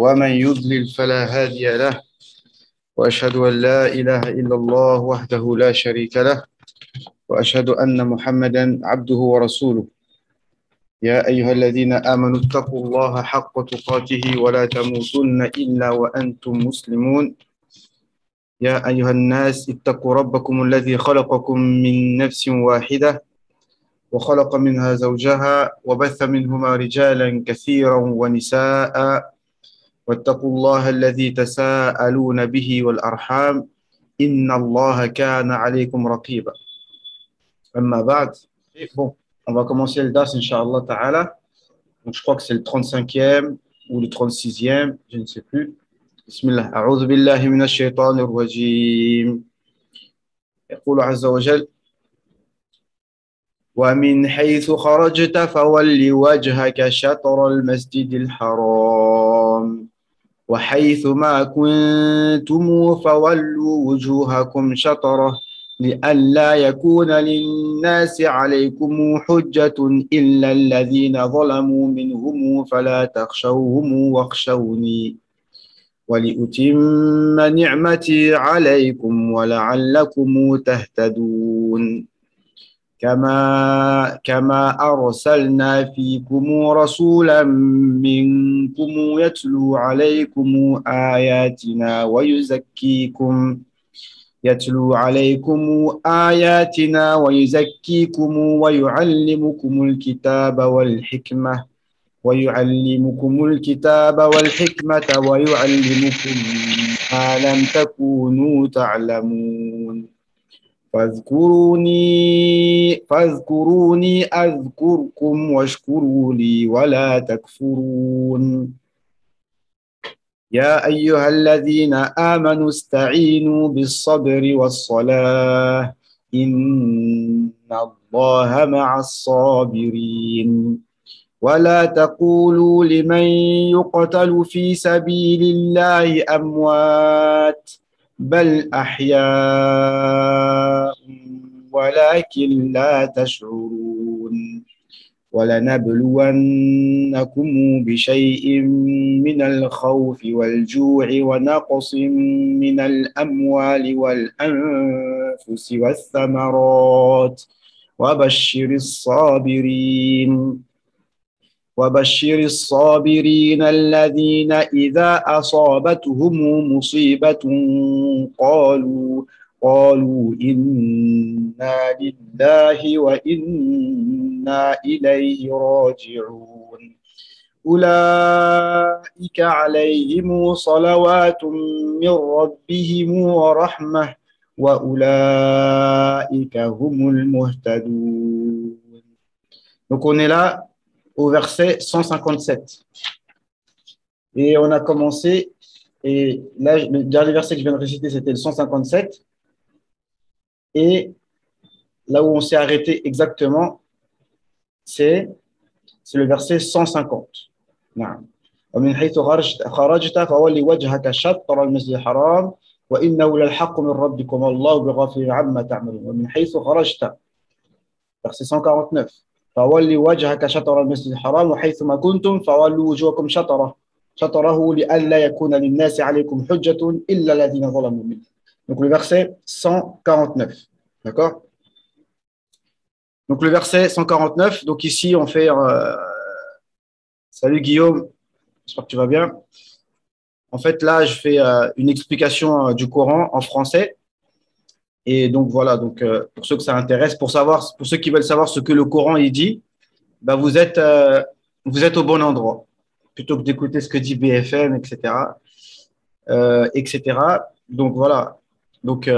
ومن يضلل فلا هادي له وأشهد أن لا إله إلا الله وحده لا شريك له وأشهد أن محمدا عبده ورسوله يا أيها الذين آمنوا اتقوا الله حق تقاته ولا تموتن إلا وأنتم مسلمون يا أيها الناس اتقوا ربكم الذي خلقكم من نفس واحدة وخلق منها زوجها وبث منهما رجالا كثيرا ونساء واتقوا الله الذي تساءلون به والأرحام إن الله كان عليكم رقيبا أما بعد. Bon, on va commencer le DAS, Inch'Allah Ta'ala. Donc, je crois que c'est le 35e ou le 36e, je ne sais plus. Bismillah. أعوذ بالله من الشيطان الرجيم. يقول عز وجل: ومن حيث خرجت فول وجهك شطر المسجد الحرام وحيث ما كنتم فولوا وجوهكم شطره لئلا يكون للناس عليكم حجة إلا الذين ظلموا منهم فلا تخشوهم واخشوني ولأتم نعمتي عليكم ولعلكم تهتدون كما أرسلنا فيكم رسولا منكم يتلو عليكم آياتنا ويزكيكم ويعلمكم الكتاب والحكمة ويعلمكم ما لم تكونوا تعلمون فاذكروني أذكركم واشكروا لي ولا تكفرون يا أيها الذين آمنوا استعينوا بالصبر والصلاة إن الله مع الصابرين ولا تقولوا لمن يقتل في سبيل الله أموات بل أحياء ولكن لا تشعرون ولنبلونكم بشيء من الخوف والجوع ونقص من الأموال والأنفس والثمرات وبشر الصابرين الذين إذا أصابتهم مصيبة قالوا إنا لله وإنا إليه راجعون أولئك عليهم صلوات من ربهم ورحمة وأولئك هم المهتدون. Donc on est là au verset 157 et on a commencé, et là le dernier verset que je viens de réciter c'était le 157, et là où on s'est arrêté exactement c'est le verset 150. نعم. ومن حيث خرجت فولي وجهك شطر المسجد الحرام وإنه للحق من ربكم والله بغافل عما تعملون. ومن حيث خرجت, verset 149, فولي وجهك شطر المسجد الحرام وحيث ما كنتم فولوا وجوهكم شطره لئلا يكون للناس عليكم حجة إلا الذين ظلموا منهم. Donc le verset 149, d'accord? Donc le verset 149, donc ici on fait salut Guillaume, j'espère que tu vas bien. En fait là je fais une explication du Coran en français. Et donc voilà, donc pour ceux que ça intéresse, pour ceux qui veulent savoir ce que le Coran il dit, bah vous êtes au bon endroit, plutôt que d'écouter ce que dit BFM, etc., etc. Donc voilà, donc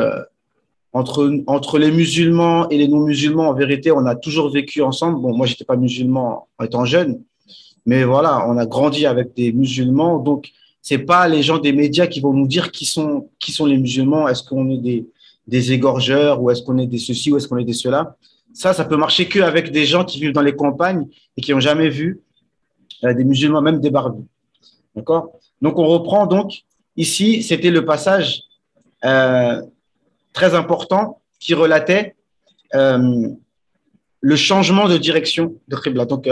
entre les musulmans et les non-musulmans, en vérité, on a toujours vécu ensemble. Bon, moi j'étais pas musulman en étant jeune, mais voilà, on a grandi avec des musulmans, donc c'est pas les gens des médias qui vont nous dire qui sont les musulmans. Est-ce qu'on est des égorgeurs, ou est-ce qu'on est des ceci, ou est-ce qu'on est des cela? Ça peut marcher qu'avec des gens qui vivent dans les campagnes et qui n'ont jamais vu des musulmans, même des barbus. D'accord? Donc, on reprend. Donc, ici, c'était le passage très important qui relatait le changement de direction de Qibla. Donc,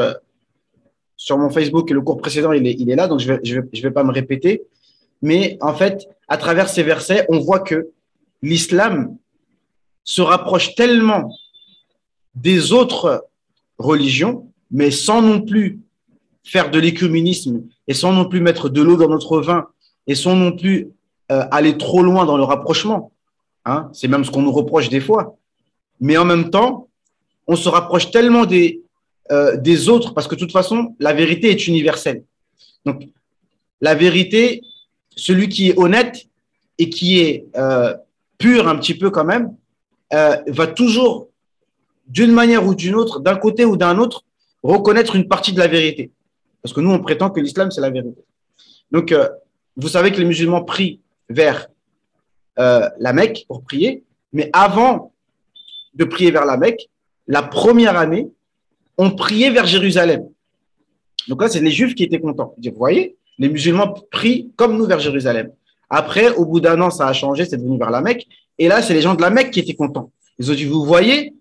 sur mon Facebook et le cours précédent, il est là, donc je vais pas me répéter. Mais en fait, à travers ces versets, on voit que l'islam se rapproche tellement des autres religions, mais sans non plus faire de l'écuménisme et sans non plus mettre de l'eau dans notre vin et sans non plus aller trop loin dans le rapprochement. Hein, c'est même ce qu'on nous reproche des fois. Mais en même temps, on se rapproche tellement des autres parce que de toute façon, la vérité est universelle. Donc, la vérité, celui qui est honnête et qui est pur un petit peu quand même, va toujours, d'une manière ou d'une autre, d'un côté ou d'un autre, reconnaître une partie de la vérité. Parce que nous, on prétend que l'islam, c'est la vérité. Donc, vous savez que les musulmans prient vers la Mecque pour prier, mais avant de prier vers la Mecque, la première année, on priait vers Jérusalem. Donc là, c'est les Juifs qui étaient contents. Vous voyez, les musulmans prient comme nous vers Jérusalem. Après, au bout d'un an, ça a changé, c'est devenu vers la Mecque. Et là, c'est les gens de la Mecque qui étaient contents. Ils ont dit, vous voyez,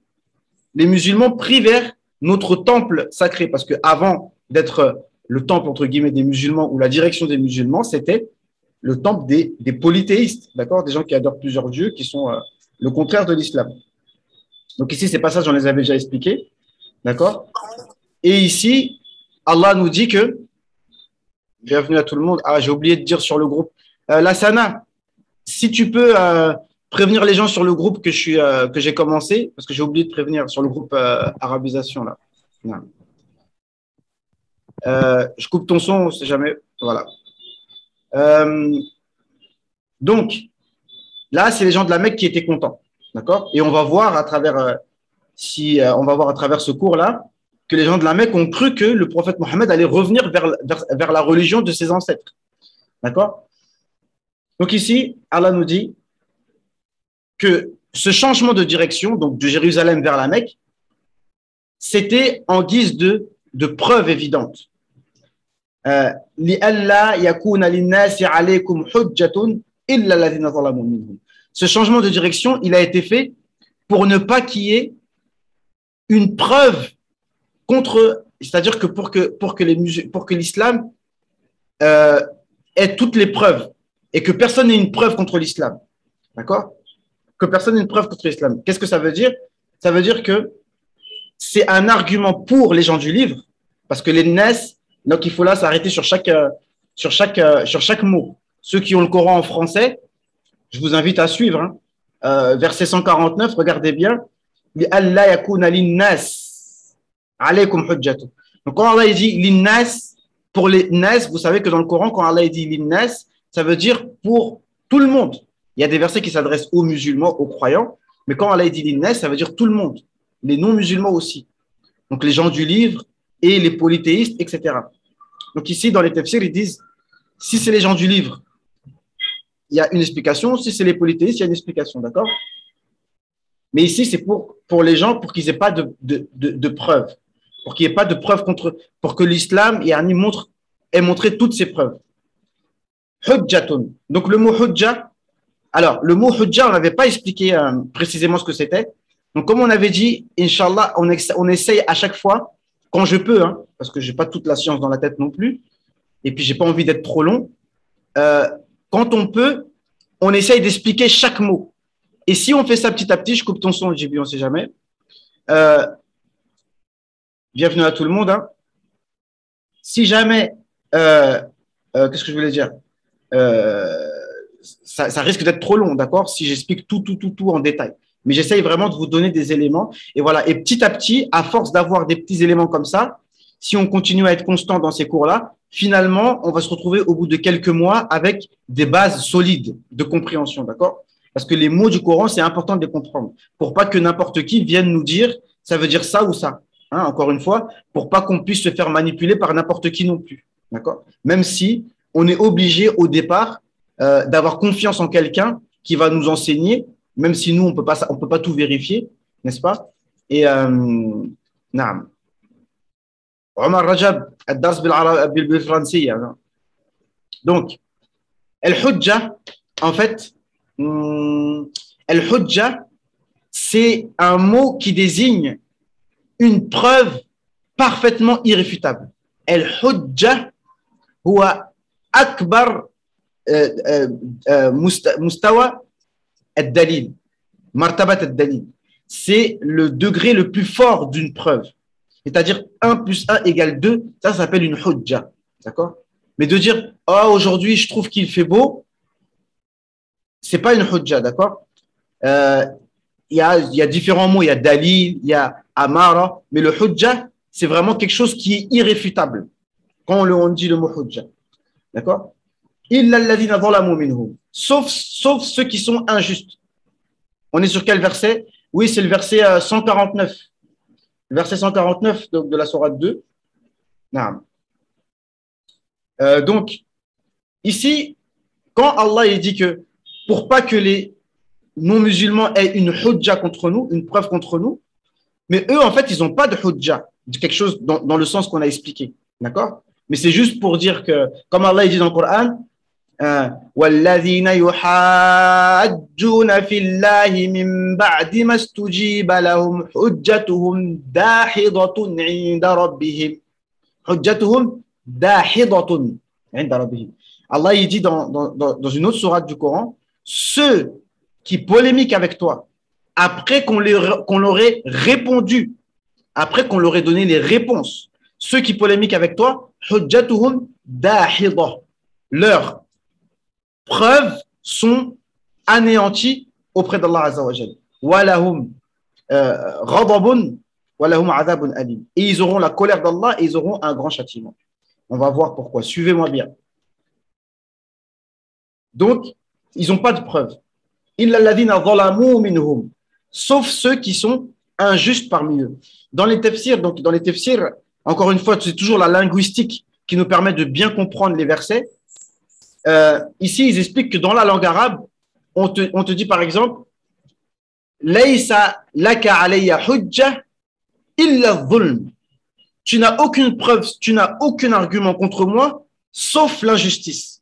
les musulmans prient vers notre temple sacré. Parce qu'avant d'être le temple, entre guillemets, des musulmans ou la direction des musulmans, c'était le temple des polythéistes, d'accord, des gens qui adorent plusieurs dieux, qui sont le contraire de l'islam. Donc ici, ces passages, j'en les avais déjà expliqués, d'accord. Et ici, Allah nous dit que, bienvenue à tout le monde, ah, j'ai oublié de dire sur le groupe, Lassana, si tu peux prévenir les gens sur le groupe que j'ai commencé, parce que j'ai oublié de prévenir sur le groupe arabisation, là. Je coupe ton son, on ne sait jamais, voilà. Donc, là, c'est les gens de la Mecque qui étaient contents, d'accord. Et on va voir à travers, on va voir à travers ce cours-là, que les gens de la Mecque ont cru que le prophète Mohammed allait revenir vers la religion de ses ancêtres, d'accord. Donc ici, Allah nous dit que ce changement de direction, donc de Jérusalem vers la Mecque, c'était en guise de preuve évidente. Ce changement de direction, il a été fait pour ne pas qu'il y ait une preuve contre, c'est-à-dire que pour que l'islam ait toutes les preuves et que personne n'ait une preuve contre l'islam, d'accord? Que personne n'ait une preuve contre l'islam. Qu'est-ce que ça veut dire? Ça veut dire que c'est un argument pour les gens du livre, parce que les Nas, donc il faut là s'arrêter sur chaque mot. Ceux qui ont le Coran en français, je vous invite à suivre. Hein. Verset 149, regardez bien. Allah yakuna linnas alaykum hujjatu. Donc quand Allah dit linnas, pour les nas, vous savez que dans le Coran, quand Allah dit linnas, ça veut dire pour tout le monde. Il y a des versets qui s'adressent aux musulmans, aux croyants, mais quand Allah dit linnas, ça veut dire tout le monde, les non-musulmans aussi. Donc les gens du livre et les polythéistes, etc. Donc ici, dans les tafsirs, ils disent, si c'est les gens du livre, il y a une explication. Si c'est les polythéistes, il y a une explication, d'accord? Mais ici, c'est pour les gens, pour qu'ils n'aient pas de preuves, pour qu'il n'y ait pas de preuves pour que l'islam ait montré toutes ses preuves. Hujjatun. Donc le mot hujja, alors le mot hujja, on n'avait pas expliqué précisément ce que c'était. Donc comme on avait dit, Inch'Allah, on essaye à chaque fois, quand je peux, hein, parce que je n'ai pas toute la science dans la tête non plus, et puis je n'ai pas envie d'être trop long, quand on peut, on essaye d'expliquer chaque mot. Et si on fait ça petit à petit, je coupe ton son, JB, on ne sait jamais. Bienvenue à tout le monde. Hein. Si jamais, qu'est-ce que je voulais dire, ça risque d'être trop long, d'accord, si j'explique tout en détail. Mais j'essaye vraiment de vous donner des éléments. Et voilà. Et petit à petit, à force d'avoir des petits éléments comme ça, si on continue à être constant dans ces cours-là, finalement, on va se retrouver au bout de quelques mois avec des bases solides de compréhension, d'accord? Parce que les mots du Coran, c'est important de les comprendre pour pas que n'importe qui vienne nous dire ça veut dire ça ou ça. Hein, encore une fois, pour pas qu'on puisse se faire manipuler par n'importe qui non plus, d'accord? Même si on est obligé au départ d'avoir confiance en quelqu'un qui va nous enseigner, même si nous on peut pas tout vérifier, n'est-ce pas? Et naam. Omar Rajab, ad-dars bil-français. Donc, al-hujja, en fait, al-hujja, c'est un mot qui désigne une preuve parfaitement irréfutable. الحجة هو أكبر مستوى الدليل مرتبة الدليل. C'est le degré le plus fort d'une preuve. C'est-à-dire 1 plus 1 égale 2, ça s'appelle une hujja. D'accord? Mais de dire, oh, aujourd'hui, je trouve qu'il fait beau, c'est pas une hujja, d'accord? Il y a différents mots, il y a dalil, il y a amara, mais le hujja, c'est vraiment quelque chose qui est irréfutable. Quand on dit le mot hujja. D'accord? Illa alladhina zalamu minhum. Sauf ceux qui sont injustes. On est sur quel verset? Oui, c'est le verset 149. Le verset 149 donc, de la sourate 2. Donc, ici, quand Allah il dit que pour pas que les non-musulmans aient une hujja contre nous, une preuve contre nous, mais eux, en fait, ils n'ont pas de hujja, quelque chose dans le sens qu'on a expliqué. D'accord? Mais c'est juste pour dire que, comme Allah il dit dans le Coran, والذين يحاجون في الله من بعد ما استجيب لهم حجتهم داحضة عند ربهم حجتهم داحضة عند ربهم. Allah il dit dans une autre sourate du Coran, ceux qui polémiquent avec toi après qu'on leur ait répondu, après qu'on leur ait donné les réponses, ceux qui polémiquent avec toi, حجتهم داحضة, leurs preuves sont anéanties auprès d'Allah Azza wa Jal. Walahum ghadabun walahum adhabun alim. Et ils auront la colère d'Allah et ils auront un grand châtiment. On va voir pourquoi. Suivez-moi bien. Donc, ils n'ont pas de preuves. Illa alladhina zalamu minhum. Sauf ceux qui sont injustes parmi eux. Dans les tafsirs, encore une fois, c'est toujours la linguistique qui nous permet de bien comprendre les versets. Ici, ils expliquent que dans la langue arabe, on te dit par exemple, Laysa laka alayya hujja illa dhulm. Tu n'as aucune preuve, tu n'as aucun argument contre moi, sauf l'injustice.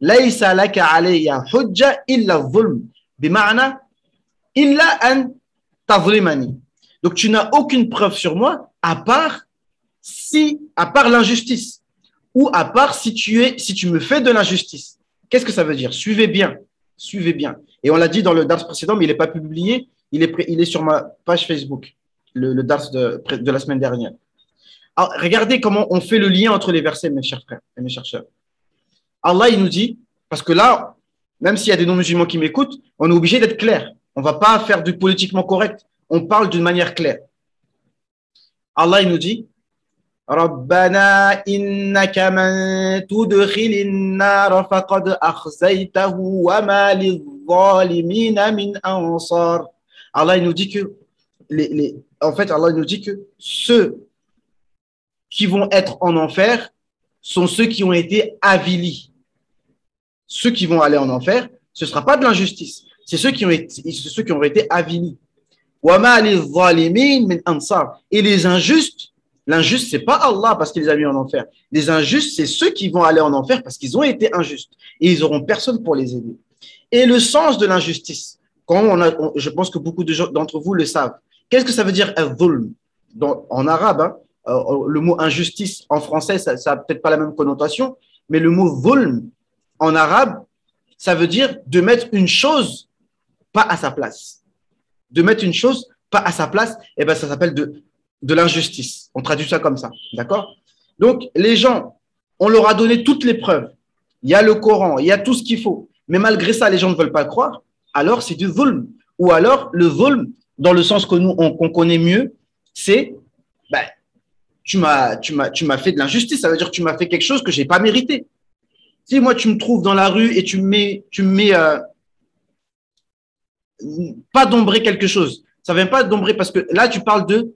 Laysa laka alayya hujja illa dhulm. Bima'na illa an tazlimani. Donc, tu n'as aucune preuve sur moi, à part l'injustice. Ou à part si tu me fais de l'injustice. Qu'est-ce que ça veut dire? Suivez bien. Et on l'a dit dans le dars précédent, mais il n'est pas publié. Il est sur ma page Facebook, le dars de la semaine dernière. Alors, regardez comment on fait le lien entre les versets, mes chers frères et mes chers sœurs. Allah, il nous dit, parce que là, même s'il y a des non-musulmans qui m'écoutent, on est obligé d'être clair. On ne va pas faire du politiquement correct. On parle d'une manière claire. Allah, il nous dit, ربنا إنك من تدخل النار فقد أخزيته وما للظالمين من أنصار. Allah il nous dit que Allah il nous dit que ceux qui vont être en enfer sont ceux qui ont été avilis. Ceux qui vont aller en enfer, ce ne sera pas de l'injustice, c'est ceux qui ont été avilis. وما للظالمين من أنصار. Et les injustes, l'injuste, ce n'est pas Allah parce qu'il les a mis en enfer. Les injustes, c'est ceux qui vont aller en enfer parce qu'ils ont été injustes. Et ils n'auront personne pour les aider. Et le sens de l'injustice, je pense que beaucoup d'entre vous le savent. Qu'est-ce que ça veut dire al-dhulm en arabe, hein, le mot injustice en français, ça n'a peut-être pas la même connotation, mais le mot dhulm en arabe, ça veut dire de mettre une chose pas à sa place. De mettre une chose pas à sa place, et ben ça s'appelle de l'injustice. On traduit ça comme ça. D'accord? Donc, les gens, on leur a donné toutes les preuves. Il y a le Coran, il y a tout ce qu'il faut. Mais malgré ça, les gens ne veulent pas croire. Alors, c'est du dhulm. Ou alors, le dhulm, dans le sens que nous, qu'on connaît mieux, c'est tu m'as fait de l'injustice. Ça veut dire que tu m'as fait quelque chose que je n'ai pas mérité. Si moi, tu me trouves dans la rue et tu me mets pas d'ombrer quelque chose. Ça ne vient pas d'ombrer parce que là, tu parles de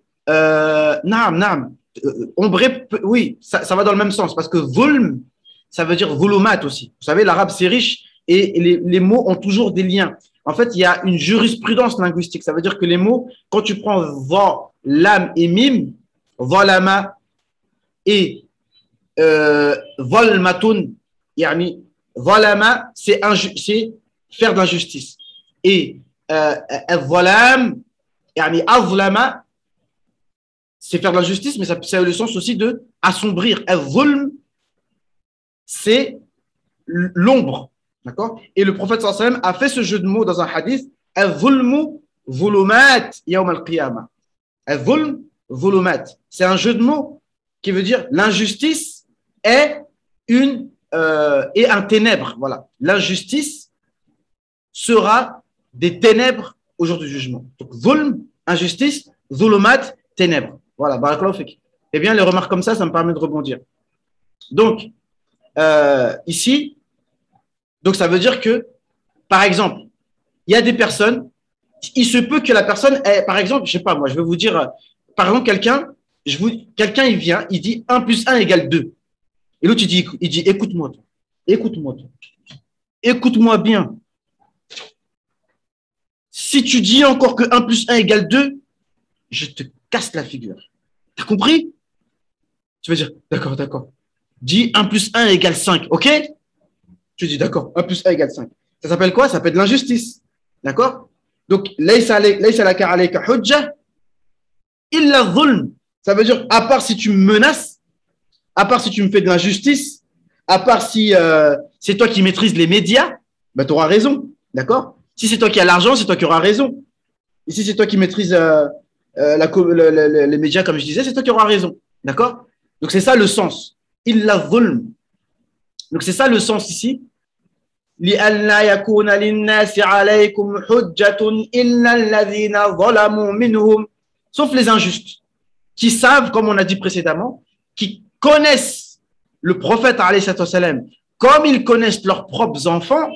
ombrer, oui, ça va dans le même sens parce que zulm, ça veut dire zulumat aussi. Vous savez, l'arabe c'est riche et les mots ont toujours des liens. En fait, il y a une jurisprudence linguistique. Ça veut dire que les mots, quand tu prends va, lam et mim, zalama et zalmatun, yani zalama, c'est faire de l'injustice. Et zalam, yani azlama, c'est faire de la justice, mais ça a le sens aussi de assombrir. Al-Zulm, c'est l'ombre. D'accord? Et le prophète sallallahu alayhi wa sallam a fait ce jeu de mots dans un hadith. Al-Zulmu zulumat yawm al-qiyamah. Al-Zulm zulumat. C'est un jeu de mots qui veut dire l'injustice est un ténèbre. Voilà. L'injustice sera des ténèbres au jour du jugement. Donc, zulm, injustice, zulumat, ténèbres. Voilà, barakallahu fik. Eh bien, les remarques comme ça me permet de rebondir. Donc, ici, donc ça veut dire que, par exemple, il y a des personnes, il se peut que la personne ait, par exemple, je sais pas, moi, je vais vous dire, par exemple, quelqu'un, il vient, il dit 1 plus 1 égale 2. Et l'autre, il dit, écoute-moi, écoute-moi bien. Si tu dis encore que 1 plus 1 égale 2, je te casse la figure. T'as compris? Tu vas dire, d'accord. Dis 1 plus 1 égale 5, ok? Tu dis, d'accord, 1 plus 1 égale 5. Ça s'appelle quoi? Ça s'appelle de l'injustice. D'accord? Donc, laysa laka alayka hujja illa dhulm. Ça veut dire, à part si tu me menaces, à part si tu me fais de l'injustice, à part si c'est toi qui maîtrises les médias, ben, tu auras raison. D'accord? Si c'est toi qui as l'argent, c'est toi qui auras raison. Et si c'est toi qui maîtrises les médias, comme je disais, c'est toi qui auras raison. D'accord? Donc, c'est ça le sens. Illa dhulm. Donc, c'est ça le sens ici. لِأَلَّا يَكُونَ لِلنَّاسِ عَلَيْكُمْ حُجَّةٌ إِلَّا الَّذِينَ ظَلَمُوا مِنْهُمْ. Sauf les injustes, qui savent, comme on a dit précédemment, qui connaissent le prophète, alayhi salam, comme ils connaissent leurs propres enfants,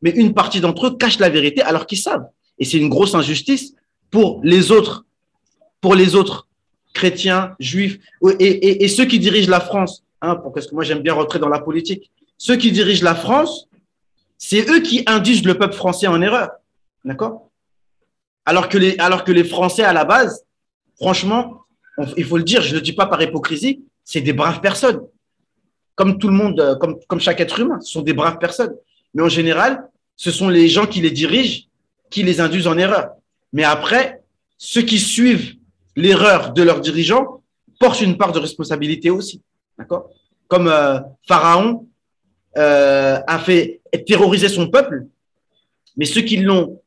mais une partie d'entre eux cachent la vérité alors qu'ils savent. Et c'est une grosse injustice pour les autres chrétiens, juifs, et ceux qui dirigent la France, hein, parce que moi j'aime bien rentrer dans la politique, ceux qui dirigent la France, c'est eux qui induisent le peuple français en erreur. D'accord? Alors que les Français, à la base, franchement, il faut le dire, je ne le dis pas par hypocrisie, c'est des braves personnes. Comme tout le monde, comme chaque être humain, ce sont des braves personnes. Mais en général, ce sont les gens qui les dirigent qui les induisent en erreur. Mais après, ceux qui suivent l'erreur de leurs dirigeants portent une part de responsabilité aussi. D'accord? Comme Pharaon a fait terroriser son peuple, mais ceux qui l'ont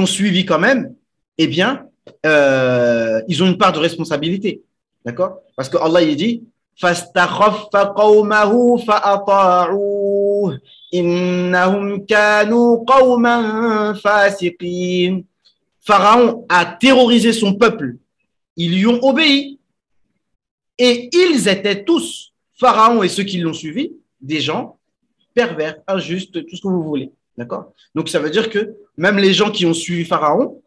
suivi quand même, eh bien, ils ont une part de responsabilité. D'accord? Parce que Allah il dit فَاسْتَخَفَّ قَوْمَهُ فَأَطَاعُوهُ إِنَّهُمْ كَانُوا قَوْمًا فَاسِقِينَ. Pharaon a terrorisé son peuple. Ils lui ont obéi. Et ils étaient tous, Pharaon et ceux qui l'ont suivi, des gens pervers, injustes, tout ce que vous voulez. D'accord? Donc, ça veut dire que même les gens qui ont suivi Pharaon,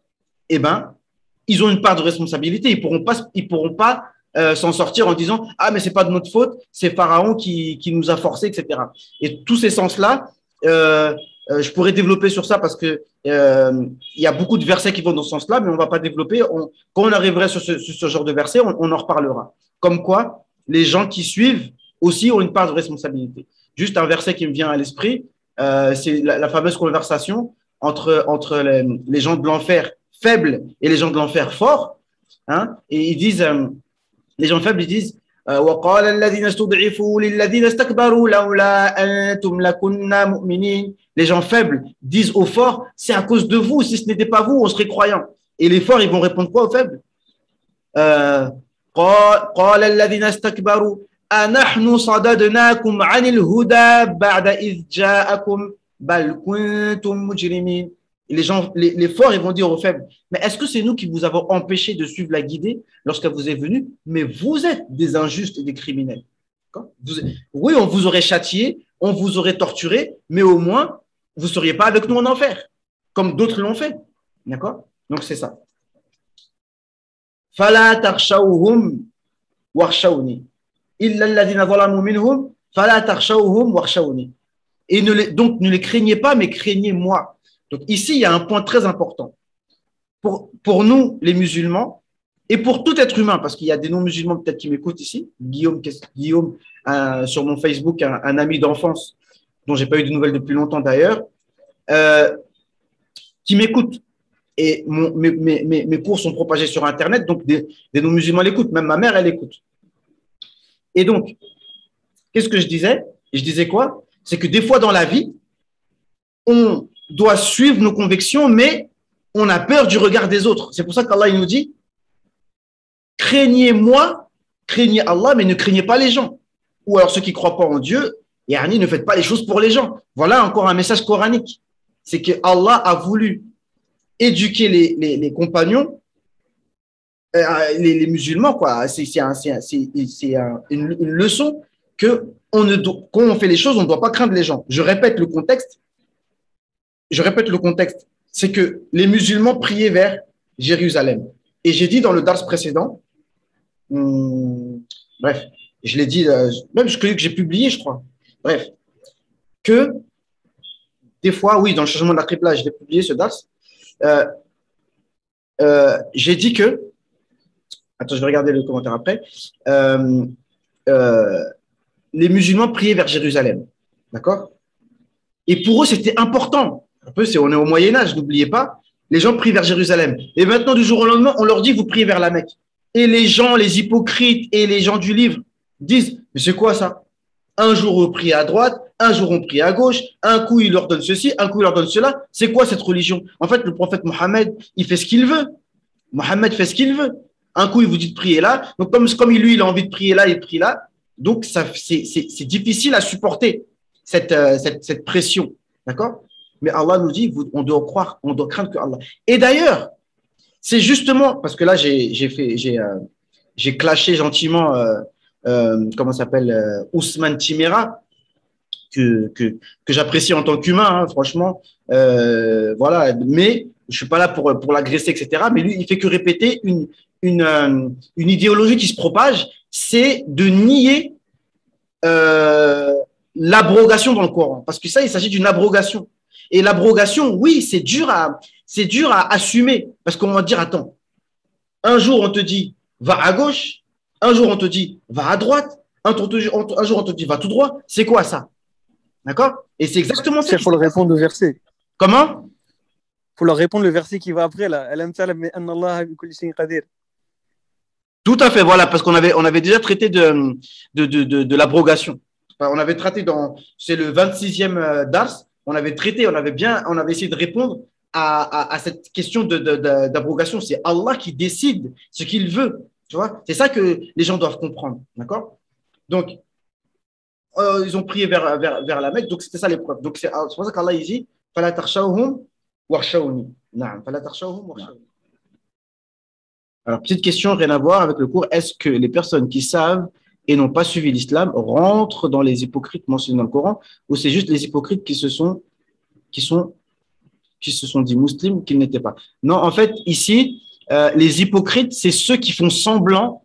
eh ben, ils ont une part de responsabilité. Ils pourront pas s'en sortir en disant « Ah, mais c'est pas de notre faute, c'est Pharaon qui nous a forcés, etc. » Et tous ces sens-là, je pourrais développer sur ça parce que il y a beaucoup de versets qui vont dans ce sens-là, mais on va pas développer. Quand on arriverait sur ce genre de versets, on en reparlera. Comme quoi, les gens qui suivent aussi ont une part de responsabilité. Juste un verset qui me vient à l'esprit, c'est la fameuse conversation entre les gens de l'enfer faibles et les gens de l'enfer forts. Hein, et ils disent, les gens faibles, ils disent وَقَالَ الَّذِينَ اسْتُضْعِفُوا لِلَّذِينَ اسْتَكْبَرُوا لَوْلَا أَنْتُمْ لَكُنَّا مُؤْمِنِينَ. Les gens faibles disent aux forts, c'est à cause de vous, si ce n'était pas vous, on serait croyants. Et les forts, ils vont répondre quoi aux faibles? قَالَ الَّذِينَ اسْتَكْبَرُوا أَنَحْنُ صَدَدْنَاكُمْ عَنِ الْهُدَى بَعْدَ إِذْ جَاءَكُمْ بَلْ كُنْتُمْ مُجْرِمِينَ. Les forts, ils vont dire aux faibles, mais est-ce que c'est nous qui vous avons empêché de suivre la guidée lorsqu'elle vous est venue? Mais vous êtes des injustes et des criminels. Oui, on vous aurait châtié, on vous aurait torturé, mais au moins, vous ne seriez pas avec nous en enfer, comme d'autres l'ont fait. D'accord? Donc, c'est ça. فَلَا تَخْشَوْهُمْ وَخْشَوْنِي إِلَّا الَّذِينَ ظَلَمُوا مِنْهُمْ فَلَا تَخْشَوْهُمْ وَخْشَوْنِي. Et donc, ne les craignez pas, mais craignez-moi. Donc ici, il y a un point très important. Pour nous, les musulmans, et pour tout être humain, parce qu'il y a des non-musulmans peut-être qui m'écoutent ici, Guillaume sur mon Facebook, un ami d'enfance, dont je n'ai pas eu de nouvelles depuis longtemps d'ailleurs, qui m'écoute. et mes cours sont propagés sur Internet, donc des non-musulmans l'écoutent, même ma mère, elle écoute. Et donc, qu'est-ce que je disais? Je disais quoi? C'est que des fois dans la vie, on doit suivre nos convictions, mais on a peur du regard des autres. C'est pour ça qu'Allah il nous dit, craignez-moi, craignez Allah, mais ne craignez pas les gens. Ou alors ceux qui ne croient pas en Dieu, yani, ne faites pas les choses pour les gens. Voilà encore un message coranique. C'est que Allah a voulu éduquer les compagnons, les musulmans, quoi. C'est une leçon que quand on fait les choses, on ne doit pas craindre les gens. Je répète le contexte. C'est que les musulmans priaient vers Jérusalem. Et j'ai dit dans le dars précédent, bref, je l'ai dit, même que j'ai publié, je crois. Bref, que des fois, oui, dans le changement de la qibla, je l'ai publié ce dars. J'ai dit que, attends, je vais regarder le commentaire après. Les musulmans priaient vers Jérusalem, d'accord? Et pour eux, c'était important. Un peu, on est au Moyen-Âge, n'oubliez pas. Les gens prient vers Jérusalem. Et maintenant, du jour au lendemain, on leur dit, vous priez vers la Mecque. Et les gens, les hypocrites et les gens du livre disent, mais c'est quoi ça? Un jour, on prie à droite, un jour, on prie à gauche, un coup, il leur donne ceci, un coup, il leur donne cela. C'est quoi cette religion? En fait, le prophète Mohammed, il fait ce qu'il veut. Mohammed fait ce qu'il veut. Un coup, il vous dit de prier là. Donc, comme lui, il a envie de prier là, il prie là. Donc, c'est difficile à supporter cette pression. D'accord? Mais Allah nous dit, on doit croire, on doit craindre que Allah. Et d'ailleurs, c'est justement, parce que là, j'ai clashé gentiment, comment s'appelle, Ousmane Timéra, que j'apprécie en tant qu'humain, hein, franchement. Voilà, mais je suis pas là pour l'agresser, etc. Mais lui, il fait que répéter une idéologie qui se propage, c'est de nier l'abrogation dans le Coran. Parce que ça, il s'agit d'une abrogation. Et l'abrogation, oui, c'est dur à assumer. Parce qu'on va dire, attends, un jour on te dit, va à gauche, un jour on te dit, va à droite, un jour on te dit, va tout droit. C'est quoi ça? D'accord? Et c'est exactement ça. Il faut leur répondre au verset. Comment? Il faut leur répondre le verset qui va après, là. Tout à fait, voilà, parce qu'on avait déjà traité de l'abrogation. Enfin, on avait traité c'est le 26e DARS, on avait essayé de répondre à cette question d'abrogation. C'est Allah qui décide ce qu'il veut, tu vois. C'est ça que les gens doivent comprendre, d'accord? Donc, ils ont prié vers la Mecque, donc c'était ça l'épreuve. Donc, c'est pour ça qu'Allah, il dit, فَلَا تَخْشَوْهُمْ وَخْشَوْنِي. نعم, فَلَا تَخْشَوْهُمْ وَخْشَوْنِي. Alors, petite question, rien à voir avec le cours. Est-ce que les personnes qui savent et n'ont pas suivi l'islam rentrent dans les hypocrites mentionnés dans le Coran, ou c'est juste les hypocrites qui se sont dit musulmans qu'ils n'étaient pas? Non, en fait, ici, les hypocrites, c'est ceux qui font semblant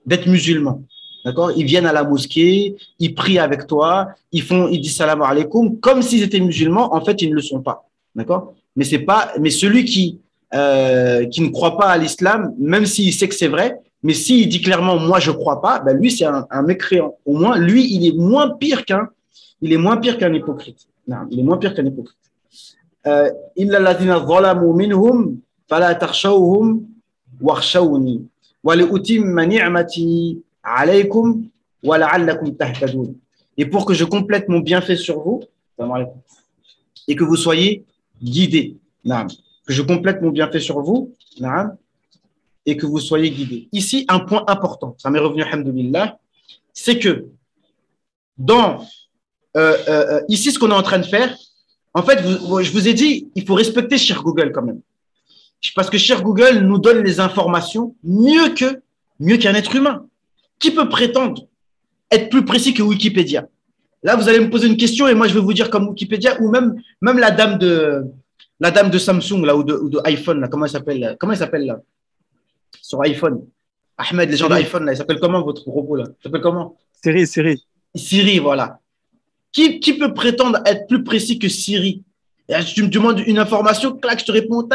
d'être musulmans. D'accord? Ils viennent à la mosquée, ils prient avec toi, ils disent salam alaikum, comme s'ils étaient musulmans. En fait, ils ne le sont pas. D'accord? Mais celui qui ne croit pas à l'islam, même s'il sait que c'est vrai, mais s'il dit clairement moi je crois pas, ben lui c'est un mécréant. Au moins lui il est moins pire qu'un hypocrite. Non, il est moins pire qu'un hypocrite. Illa alladhina zalamu minhum fala takhshawhum wakhshawni wa li'utimma ni'mati alaykum wa la'allakum tahtadun. Et pour que je complète mon bienfait sur vous, et que vous soyez guidés. Non. Que je complète mon bienfait sur vous, et que vous soyez guidés. Ici, un point important, ça m'est revenu, alhamdoulilah, c'est que ici, ce qu'on est en train de faire, en fait, je vous ai dit, il faut respecter Cher Google quand même. Parce que Cher Google nous donne les informations mieux qu'un être humain. Qui peut prétendre être plus précis que Wikipédia? Là, vous allez me poser une question et moi, je vais vous dire comme Wikipédia ou même la dame de Samsung là, ou de iPhone, là, comment elle s'appelle là, sur iPhone? Ahmed, les gens d'iPhone, là, il s'appelle comment votre robot là? Il s'appelle comment? Siri, voilà. Qui peut prétendre être plus précis que Siri? Et tu me demandes une information, clac, je te réponds,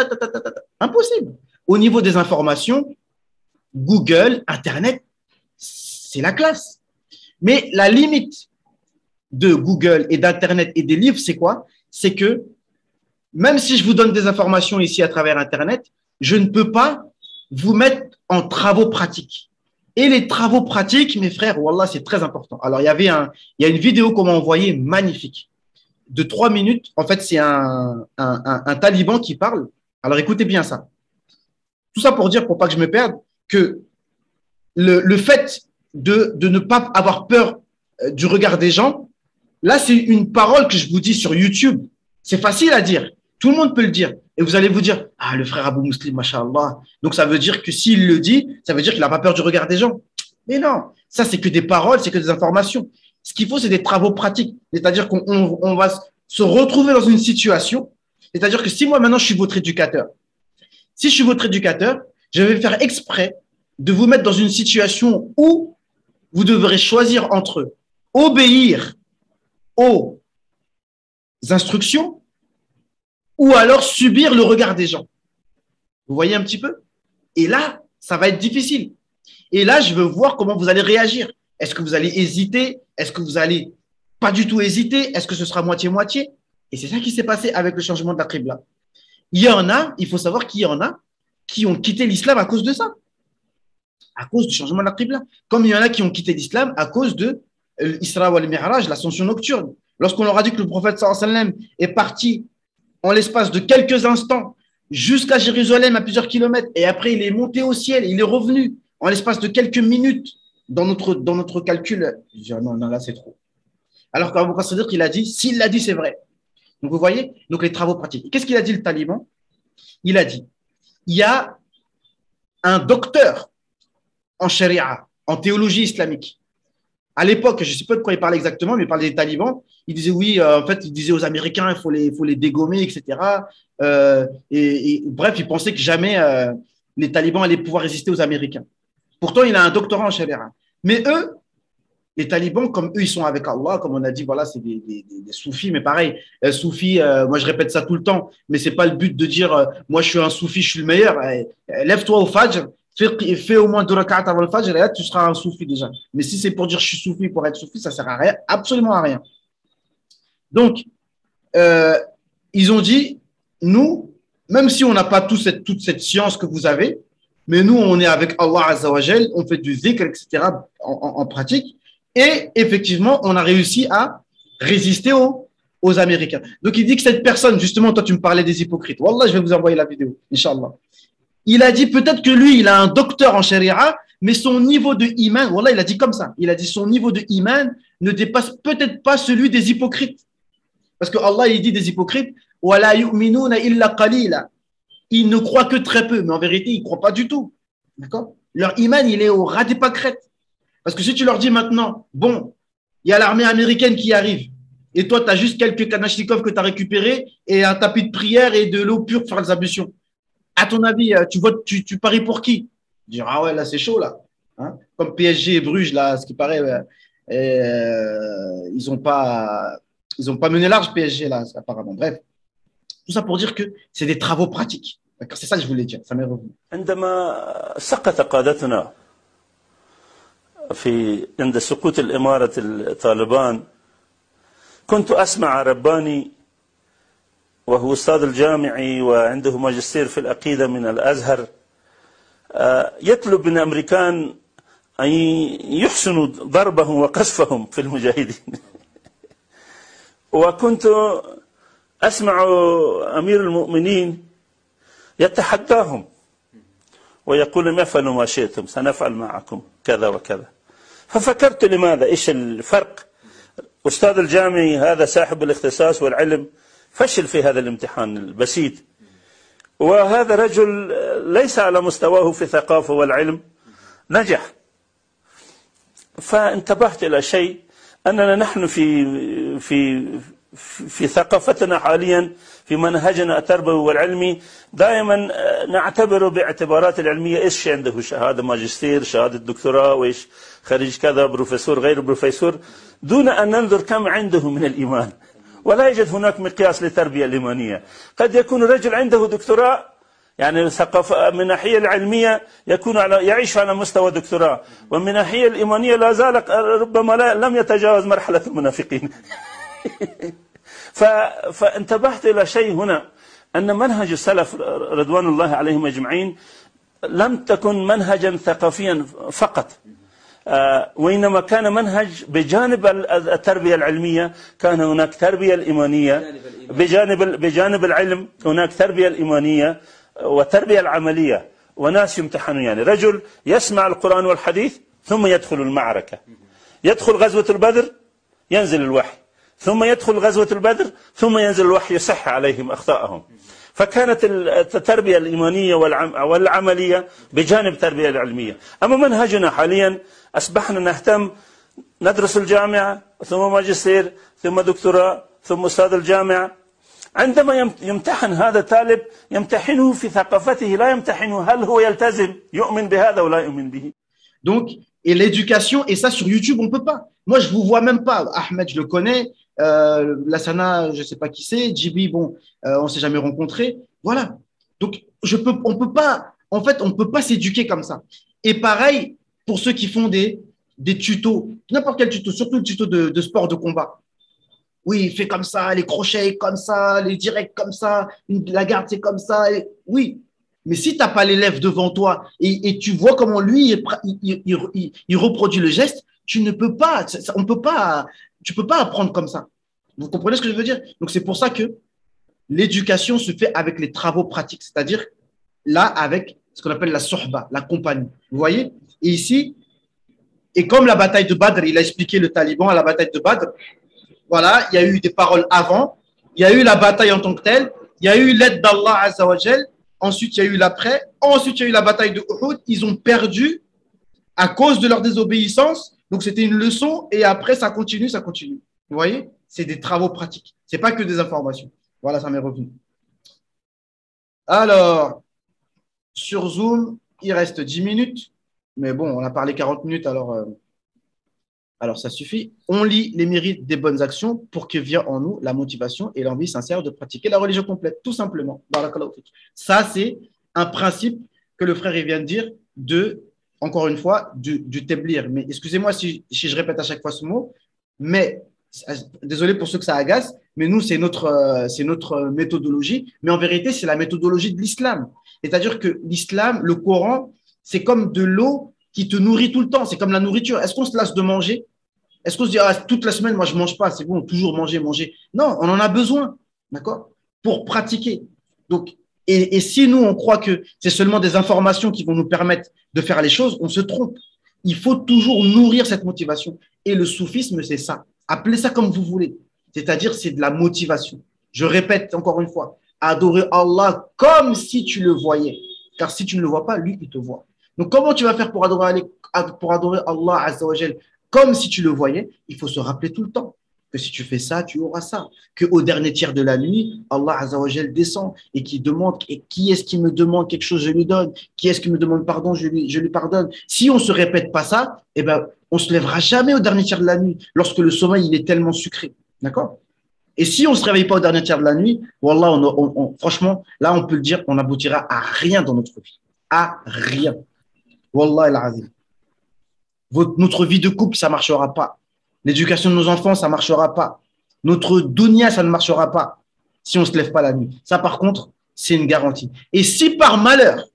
impossible. Au niveau des informations, Google, Internet, c'est la classe. Mais la limite de Google et d'Internet et des livres, c'est quoi? C'est que même si je vous donne des informations ici à travers Internet, je ne peux pas vous mettre en travaux pratiques. Et les travaux pratiques, mes frères, wallah, c'est très important. Alors, il y a une vidéo qu'on m'a envoyée magnifique de 3 minutes. En fait, c'est un taliban qui parle. Alors, écoutez bien ça. Tout ça pour dire, pour pas que je me perde, que le fait de ne pas avoir peur du regard des gens, là, c'est une parole que je vous dis sur YouTube. C'est facile à dire. Tout le monde peut le dire. Et vous allez vous dire, ah, le frère Abou Muslim, masha'Allah. Donc, ça veut dire que s'il le dit, ça veut dire qu'il n'a pas peur du regard des gens. Mais non, ça, c'est que des paroles, c'est que des informations. Ce qu'il faut, c'est des travaux pratiques. C'est-à-dire qu'on va se retrouver dans une situation. C'est-à-dire que si moi, maintenant, je suis votre éducateur, si je suis votre éducateur, je vais faire exprès de vous mettre dans une situation où vous devrez choisir entre obéir aux instructions ou alors subir le regard des gens. Vous voyez un petit peu? Et là, ça va être difficile. Et là, je veux voir comment vous allez réagir. Est-ce que vous allez hésiter? Est-ce que vous allez pas du tout hésiter? Est-ce que ce sera moitié-moitié? Et c'est ça qui s'est passé avec le changement de la qibla. Il y en a, il faut savoir qu'il y en a qui ont quitté l'islam à cause de ça, à cause du changement de la qibla. Comme il y en a qui ont quitté l'islam à cause de l'Isra wal Mi'raj, l'ascension nocturne. Lorsqu'on leur a dit que le prophète sallallahu alayhi wa sallam est parti en l'espace de quelques instants jusqu'à Jérusalem à plusieurs kilomètres et après il est monté au ciel, il est revenu en l'espace de quelques minutes dans notre calcul. Je dis non, là c'est trop. Alors qu'Abu Bakr Siddiq, il a dit, s'il l'a dit, c'est vrai. Donc vous voyez, donc les travaux pratiques. Qu'est-ce qu'il a dit le taliban? Il a dit, il y a un docteur en charia, en théologie islamique. À l'époque, je ne sais pas de quoi il parlait exactement, mais il parlait des talibans. Il disait oui, en fait, il disait aux Américains, il faut les dégommer, etc. Bref, il pensait que jamais les talibans allaient pouvoir résister aux Américains. Pourtant, il a un doctorat en charia. Mais eux, les talibans, comme eux, ils sont avec Allah, comme on a dit, voilà, c'est des soufis, mais pareil, soufis, moi je répète ça tout le temps, mais c'est pas le but de dire, moi je suis un soufi, je suis le meilleur. Lève-toi au Fajr, fais au moins 2 rak'at avant le Fajr, et là tu seras un soufi déjà. Mais si c'est pour dire je suis soufi, pour être soufi, ça sert à rien, absolument à rien. Donc, ils ont dit, nous, même si on n'a pas toute cette science que vous avez, mais nous, on est avec Allah Azza wa Jal, on fait du zikr, etc., en pratique. Et effectivement, on a réussi à résister aux Américains. Donc, il dit que cette personne, justement, toi, tu me parlais des hypocrites. Wallah, je vais vous envoyer la vidéo, Inch'Allah. Il a dit peut-être que lui, il a un docteur en charia, mais son niveau de iman, wallah, il a dit comme ça. Il a dit son niveau de iman ne dépasse peut-être pas celui des hypocrites. Parce que Allah, il dit des hypocrites, wala yu'minuna illa qalila. Ils ne croient que très peu, mais en vérité, ils ne croient pas du tout. D'accord? Leur iman, il est au ras des pâquerettes. Parce que si tu leur dis maintenant, bon, il y a l'armée américaine qui arrive, et toi, tu as juste quelques Kalachnikov que tu as récupérés, et un tapis de prière et de l'eau pure pour faire les ablutions. À ton avis, tu paries pour qui? Dire, ah ouais, là, c'est chaud, là. Hein? Comme PSG et Bruges, là, ce qui paraît, ils n'ont pas mené large PSG, là, apparemment. Bref, tout ça pour dire que c'est des travaux pratiques. C'est ça que je voulais dire, ça m'est revenu. عند سقوط الإمارة الطالبان كنت أسمع رباني وهو أستاذ الجامعي وعنده ماجستير في العقيدة من الأزهر يطلب من الأمريكان أن يحسنوا ضربهم وقذفهم في المجاهدين وكنت أسمع أمير المؤمنين يتحداهم ويقول لهم افعلوا ما شئتم سنفعل معكم كذا وكذا. ففكرت لماذا؟ ايش الفرق؟ استاذ الجامعي هذا صاحب الاختصاص والعلم فشل في هذا الامتحان البسيط، وهذا رجل ليس على مستواه في الثقافة والعلم نجح. فانتبهت إلى شيء أننا نحن في ثقافتنا حاليا في منهجنا التربوي والعلمي دائما نعتبره باعتبارات العلمية ايش عنده شهادة ماجستير، شهادة دكتوراه، وايش خريج كذا، بروفيسور غير بروفيسور، دون أن ننظر كم عنده من الإيمان. ولا يوجد هناك مقياس للتربية الإيمانية. قد يكون الرجل عنده دكتوراه يعني ثقافة من الناحية العلمية يعيش على مستوى دكتوراه، ومن الناحية الإيمانية لا زال ربما لم يتجاوز مرحلة المنافقين. فانتبهت إلى شيء هنا، أن منهج السلف رضوان الله عليهم أجمعين لم تكن منهجا ثقافيا فقط، وإنما كان منهج بجانب التربية العلمية كان هناك تربية الإيمانية، بجانب العلم هناك تربية الإيمانية والتربية العملية. وناس يمتحنون، يعني رجل يسمع القرآن والحديث ثم يدخل المعركة، يدخل غزوة البدر ينزل الوحي، ثم يدخل غزوة البدر ثم ينزل الوحي يصح عليهم أخطاءهم. فكانت التربية الإيمانية والعملية بجانب التربية العلمية. أما منهجنا حاليا أصبحنا نهتم ندرس الجامعة ثم ماجستير ثم دكتوراه ثم أستاذ الجامعة. عندما يمتحن هذا الطالب يمتحنه في ثقافته، لا يمتحنه هل هو يلتزم يؤمن بهذا ولا يؤمن به. Donc, et l'éducation, et ça sur YouTube, on ne peut pas. Moi, je ne vous vois même pas. Ahmed, je le connais. Lassana, je ne sais pas qui c'est. Djibi, bon, on ne s'est jamais rencontrés. Voilà. Donc, on peut pas, en fait, on ne peut pas s'éduquer comme ça. Et pareil, pour ceux qui font des tutos, n'importe quel tuto, surtout le tuto de sport de combat. Oui, fais comme ça, les crochets comme ça, les directs comme ça, la garde c'est comme ça. Oui, mais si tu n'as pas l'élève devant toi et tu vois comment lui, il reproduit le geste, tu ne peux pas, tu peux pas apprendre comme ça. Vous comprenez ce que je veux dire? Donc, c'est pour ça que l'éducation se fait avec les travaux pratiques, c'est-à-dire là, avec ce qu'on appelle la sohba, la compagnie. Vous voyez? Et ici, et comme la bataille de Badr, il a expliqué le taliban à la bataille de Badr, voilà, il y a eu des paroles avant, il y a eu la bataille en tant que telle, il y a eu l'aide d'Allah Azza wa Jal, ensuite il y a eu l'après, ensuite il y a eu la bataille de Uhud, ils ont perdu à cause de leur désobéissance, donc c'était une leçon et après ça continue, ça continue. Vous voyez? C'est des travaux pratiques, c'est pas que des informations. Voilà, ça m'est revenu. Alors, sur Zoom, il reste 10 minutes, mais bon, on a parlé 40 minutes, alors ça suffit. On lit les mérites des bonnes actions pour que vienne en nous la motivation et l'envie sincère de pratiquer la religion complète, tout simplement. Ça, c'est un principe que le frère vient de dire encore une fois, du teblir. Mais excusez-moi si je répète à chaque fois ce mot, mais désolé pour ceux que ça agace, mais nous, c'est notre méthodologie. Mais en vérité, c'est la méthodologie de l'islam. C'est-à-dire que l'islam, le Coran, c'est comme de l'eau qui te nourrit tout le temps. C'est comme la nourriture. Est-ce qu'on se lasse de manger? Est-ce qu'on se dit, toute la semaine, moi, je ne mange pas, c'est bon, toujours manger, manger. Non, on en a besoin, d'accord, pour pratiquer. Donc, et si nous, on croit que c'est seulement des informations qui vont nous permettre de faire les choses, on se trompe. Il faut toujours nourrir cette motivation. Et le soufisme, c'est ça. Appelez ça comme vous voulez. C'est-à-dire, c'est de la motivation. Je répète encore une fois, adorer Allah comme si tu le voyais. Car si tu ne le vois pas, lui, il te voit. Donc, comment tu vas faire pour adorer Allah Azza wa Jal comme si tu le voyais? Il faut se rappeler tout le temps que si tu fais ça, tu auras ça. Qu'au dernier tiers de la nuit, Allah Azza wa Jal descend et qui demande, et qui est-ce qui me demande quelque chose, je lui donne. Qui est-ce qui me demande pardon, je lui pardonne. Si on ne se répète pas ça, eh ben, on ne se lèvera jamais au dernier tiers de la nuit lorsque le sommeil il est tellement sucré. D'accord? Et si on ne se réveille pas au dernier tiers de la nuit, wallah, franchement, là, on peut le dire, on n'aboutira à rien dans notre vie. À rien. Wallah al-azim. Notre vie de couple, ça ne marchera pas. L'éducation de nos enfants, ça ne marchera pas. Notre dunya, ça ne marchera pas si on ne se lève pas la nuit. Ça, par contre, c'est une garantie. Et si par malheur,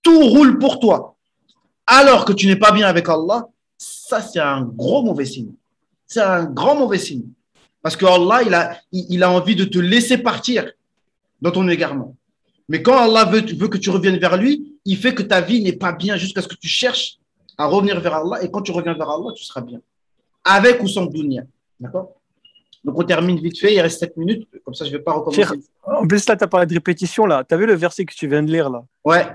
tout roule pour toi, alors que tu n'es pas bien avec Allah, ça, c'est un gros mauvais signe. C'est un grand mauvais signe. Parce que Allah, il a envie de te laisser partir dans ton égarement. Mais quand Allah veut que tu reviennes vers lui, il fait que ta vie n'est pas bien jusqu'à ce que tu cherches à revenir vers Allah. Et quand tu reviens vers Allah, tu seras bien. Avec ou sans dunya. D'accord? Donc, on termine vite fait. Il reste 7 minutes. Comme ça, je ne vais pas recommencer. En plus, là, tu as parlé de répétition. Tu as vu le verset que tu viens de lire là? Ouais.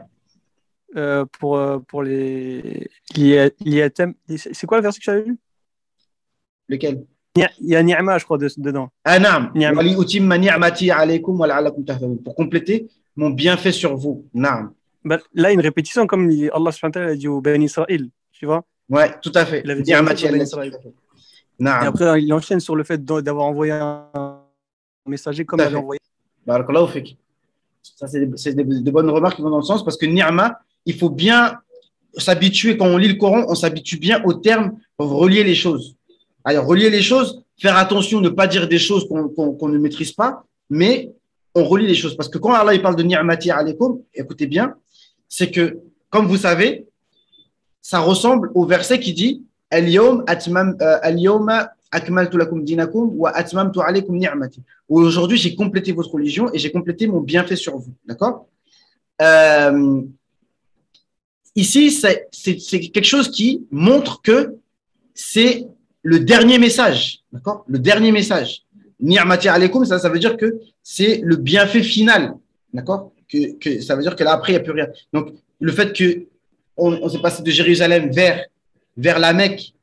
Pour les items. C'est quoi le verset que tu avais lu? Lequel? Il y a ni'ma, je crois, dedans. Naam. Pour compléter mon bienfait sur vous. Naam. Ben, là, une répétition, comme Allah subhanahu wa ta'ala a dit au Ben Israël, tu vois? Ouais, tout à fait. Il avait dit et après, il enchaîne sur le fait d'avoir envoyé un messager comme il avait envoyé. Barakallahu fik. Ça, c'est des bonnes remarques qui vont dans le sens parce que ni'ma, il faut bien s'habituer. Quand on lit le Coran, on s'habitue bien au terme pour relier les choses. Alors, relier les choses, faire attention, ne pas dire des choses qu'on ne maîtrise pas, mais on relie les choses. Parce que quand Allah il parle de ni'mati alaykum, écoutez bien, c'est que, comme vous savez, ça ressemble au verset qui dit Al-yawma akmaltu lakum dinakum wa atmamtu alaykum ni'mati. Aujourd'hui, j'ai complété votre religion et j'ai complété mon bienfait sur vous. D'accord? Ici, c'est quelque chose qui montre que c'est le dernier message. D'accord? Le dernier message. Ni'mati alaykum, ça veut dire que c'est le bienfait final. D'accord? Que ça veut dire que là, après, il n'y a plus rien. Donc, le fait que on s'est passé de Jérusalem vers la Mecque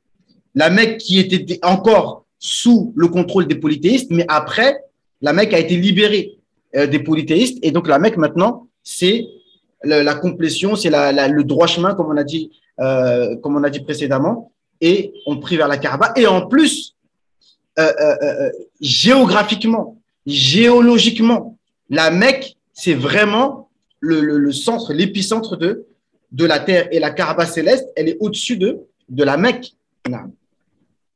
qui était encore sous le contrôle des polythéistes, mais après, la Mecque a été libérée des polythéistes. Et donc, la Mecque, maintenant, c'est la complétion, c'est le droit chemin, comme on a dit précédemment. Et on prie vers la Kaaba. Et en plus, géographiquement, géologiquement, la Mecque, c'est vraiment le centre, l'épicentre de la terre. Et la Kaaba céleste, elle est au-dessus de la Mecque.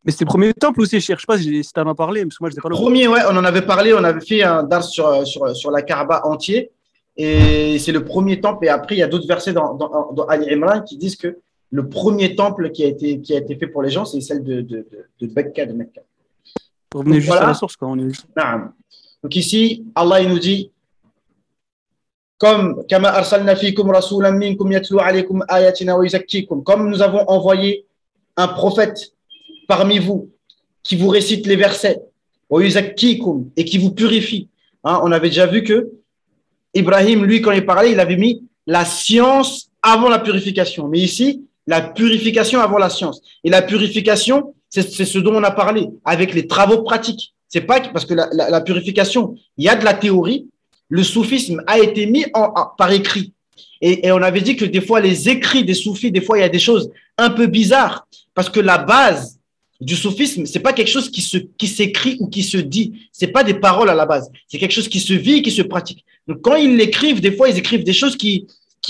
Mais c'était le premier temple aussi, je ne sais pas si tu en as parlé, parce que moi je n'étais pas là. Premier, ouais, on en avait parlé, on avait fait un dars sur la Kaaba entier. Et c'est le premier temple. Et après, il y a d'autres versets dans Ali Imran qui disent que le premier temple qui a été fait pour les gens, c'est celle de Mecca. Pour revenir juste à la source, quand on est juste. Donc ici, Allah il nous dit comme nous avons envoyé un prophète parmi vous qui vous récite les versets et qui vous purifie. On avait déjà vu que Ibrahim, lui, quand il parlait, il avait mis la science avant la purification. Mais ici, la purification avant la science. Et la purification, c'est ce dont on a parlé, avec les travaux pratiques. C'est pas parce que la purification, il y a de la théorie. Le soufisme a été mis par écrit. Et on avait dit que des fois, les écrits des soufis, des fois, il y a des choses un peu bizarres. Parce que la base du soufisme, c'est pas quelque chose qui s'écrit ou qui se dit. C'est pas des paroles à la base. C'est quelque chose qui se vit, qui se pratique. Donc, quand ils l'écrivent, des fois, ils écrivent des choses qui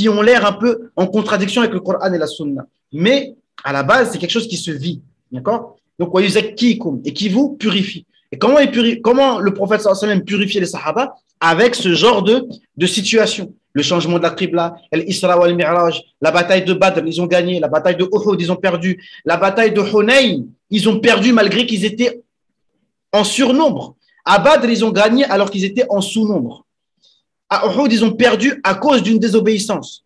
ont l'air un peu en contradiction avec le Coran et la Sunna. Mais à la base, c'est quelque chose qui se vit. D'accord? Donc, et qui vous purifie. Et comment le prophète sallallahu alayhi wa sallam purifiait les sahaba? Avec ce genre de situation. Le changement de la qibla, l'Isra wal Mi'raj, la bataille de Badr, ils ont gagné. La bataille de Uhud, ils ont perdu. La bataille de Hunayn, ils ont perdu malgré qu'ils étaient en surnombre. À Badr, ils ont gagné alors qu'ils étaient en sous-nombre. À Uhud, ils ont perdu à cause d'une désobéissance.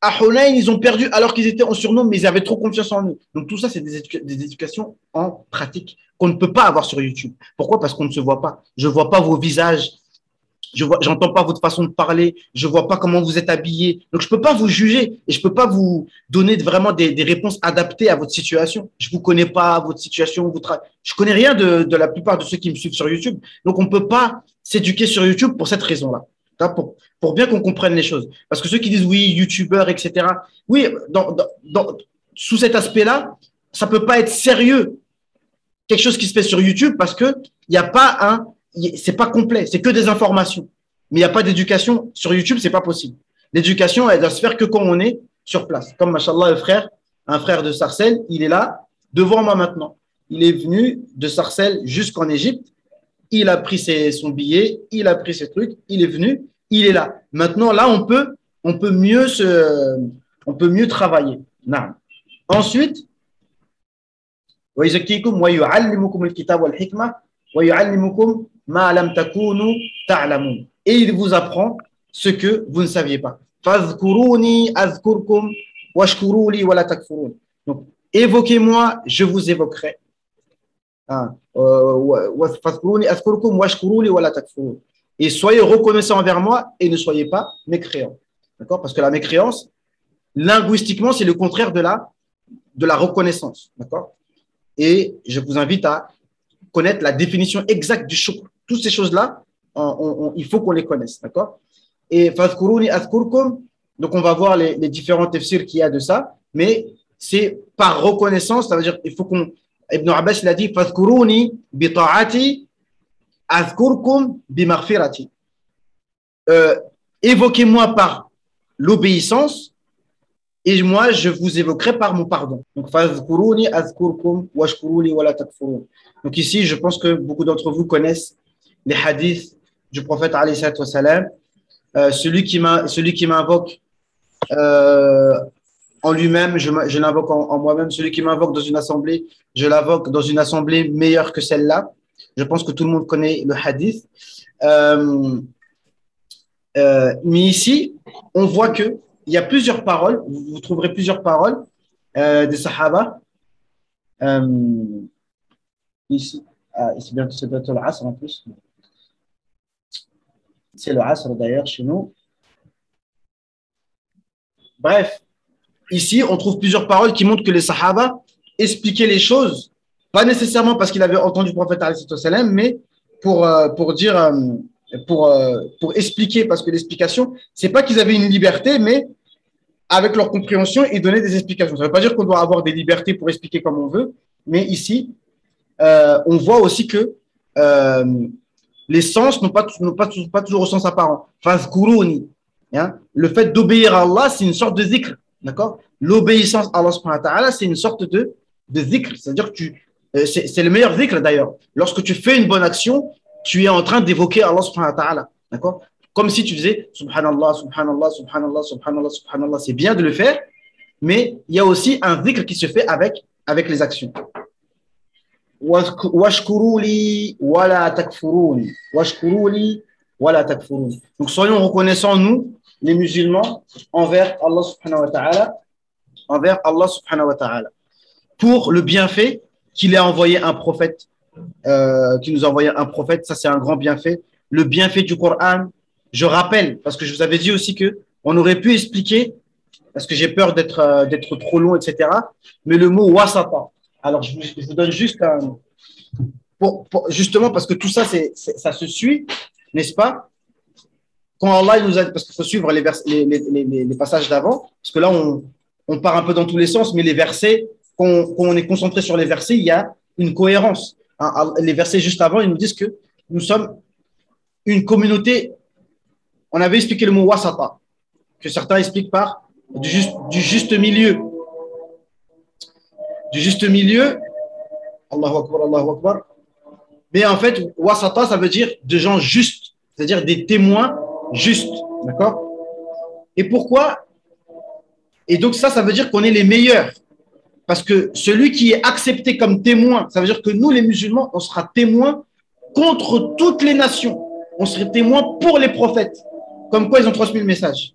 À Hunayn, ils ont perdu alors qu'ils étaient en surnombre, mais ils avaient trop confiance en eux. Donc tout ça, c'est des éducations en pratique qu'on ne peut pas avoir sur YouTube. Pourquoi? Parce qu'on ne se voit pas. Je ne vois pas vos visages. J'entends pas votre façon de parler, je vois pas comment vous êtes habillé. Donc, je peux pas vous juger et je peux pas vous donner vraiment des réponses adaptées à votre situation. Je vous connais pas, votre situation, je connais rien de la plupart de ceux qui me suivent sur YouTube. Donc, on peut pas s'éduquer sur YouTube pour cette raison-là. Pour bien qu'on comprenne les choses. Parce que ceux qui disent oui, YouTubeur, etc. Oui, sous cet aspect-là, ça peut pas être sérieux. Quelque chose qui se fait sur YouTube parce que il n'y a pas c'est pas complet, c'est que des informations. Mais il n'y a pas d'éducation. Sur YouTube, c'est pas possible. L'éducation, elle doit se faire que quand on est sur place. Comme, machallah, un frère de Sarcelles, il est là, devant moi maintenant. Il est venu de Sarcelles jusqu'en Égypte. Il a pris son billet, il a pris ses trucs, il est venu, il est là. Maintenant, là, on peut mieux travailler. Non. Ensuite, وَيُزَكِّيكُمْ وَيُعَلِّمُكُمُ الْكِتَابَ وَالْحِكْمَةَ وَيُعَلِّمُكُمْ مَا لَمْ تَكُونُوا تَعْلَمُونَ. Et il vous apprend ce que vous ne saviez pas. فَاذْكُرُونِي أَذْكُرْكُمْ وَاشْكُرُوا لِي وَلَا تَكْفُرُونَ. Donc, évoquez-moi, je vous évoquerai. فَاذْكُرُونِي أَذْكُرْكُمْ وَاشْكُرُوا لِي وَلَا تَكْفُرُونَ. Et soyez reconnaissants envers moi et ne soyez pas mécréants. D'accord? Parce que la mécréance, linguistiquement, c'est le contraire de la reconnaissance. D'accord? Et je vous invite à connaître la définition exacte du shukr. Toutes ces choses-là, il faut qu'on les connaisse. D'accord? Et fadhkuruni adhkurkum, donc on va voir les différents tafsirs qu'il y a de ça, mais c'est par reconnaissance, ça veut dire il faut qu'on. Ibn Abbas l'a dit fadhkuruni bi ta'ati adhkurkum bi maghfirati. Évoquez-moi par l'obéissance et moi, je vous évoquerai par mon pardon. Donc, fadhkuruni azkurkum washkuruli wala takfurun. Donc ici, je pense que beaucoup d'entre vous connaissent les hadiths du prophète alayhi salatu wassalam. Celui qui m'invoque en lui-même, je l'invoque en moi-même. Celui qui m'invoque dans une assemblée, je l'invoque dans une assemblée meilleure que celle-là. Je pense que tout le monde connaît le hadith. Mais ici, on voit qu'il y a plusieurs paroles. Vous trouverez plusieurs paroles des Sahaba. Ici, c'est bientôt le Asr en plus. C'est le Asr d'ailleurs chez nous. Bref, ici, on trouve plusieurs paroles qui montrent que les Sahaba expliquaient les choses, pas nécessairement parce qu'ils avaient entendu le prophète alayhi salam, mais pour expliquer, parce que l'explication, c'est pas qu'ils avaient une liberté, mais avec leur compréhension, ils donnaient des explications. Ça ne veut pas dire qu'on doit avoir des libertés pour expliquer comme on veut, mais ici, on voit aussi que les sens n'ont pas toujours au sens apparent. Fazkuruni, hein? Le fait d'obéir à Allah, c'est une sorte de zikr. D'accord? L'obéissance à Allah subhanahu wa ta'ala, c'est une sorte de zikr. C'est-à-dire que c'est le meilleur zikr d'ailleurs. Lorsque tu fais une bonne action, tu es en train d'évoquer Allah subhanahu wa ta'ala. D'accord? Comme si tu faisais subhanallah, subhanallah, subhanallah, subhanallah, subhanallah. C'est bien de le faire, mais il y a aussi un zikr qui se fait avec les actions. Washkuruli wala takfuruni. Washkuruli wala takfuruni. Donc soyons reconnaissants, nous, les musulmans, envers Allah subhanahu wa ta'ala, pour le bienfait qu'il a envoyé un prophète, qui nous a envoyé un prophète. Ça, c'est un grand bienfait. Le bienfait du Coran, je rappelle, parce que je vous avais dit aussi qu'on aurait pu expliquer, parce que j'ai peur d'être trop long, etc. Mais le mot wasata. Alors, je vous donne juste justement, parce que tout ça, ça se suit, n'est-ce pas? Quand Allah nous a, parce qu'il faut suivre les passages d'avant, parce que là, on part un peu dans tous les sens, mais les versets, quand on est concentré sur les versets, il y a une cohérence. Hein, les versets juste avant, ils nous disent que nous sommes une communauté. On avait expliqué le mot wasata, que certains expliquent par du juste milieu. Du juste milieu, Allahu Akbar, Allahu Akbar. Mais en fait, wasata, ça veut dire de gens justes, c'est-à-dire des témoins justes. D'accord? Et pourquoi? Et donc ça veut dire qu'on est les meilleurs. Parce que celui qui est accepté comme témoin, ça veut dire que nous, les musulmans, on sera témoins contre toutes les nations. On serait témoins pour les prophètes. Comme quoi ils ont transmis le message.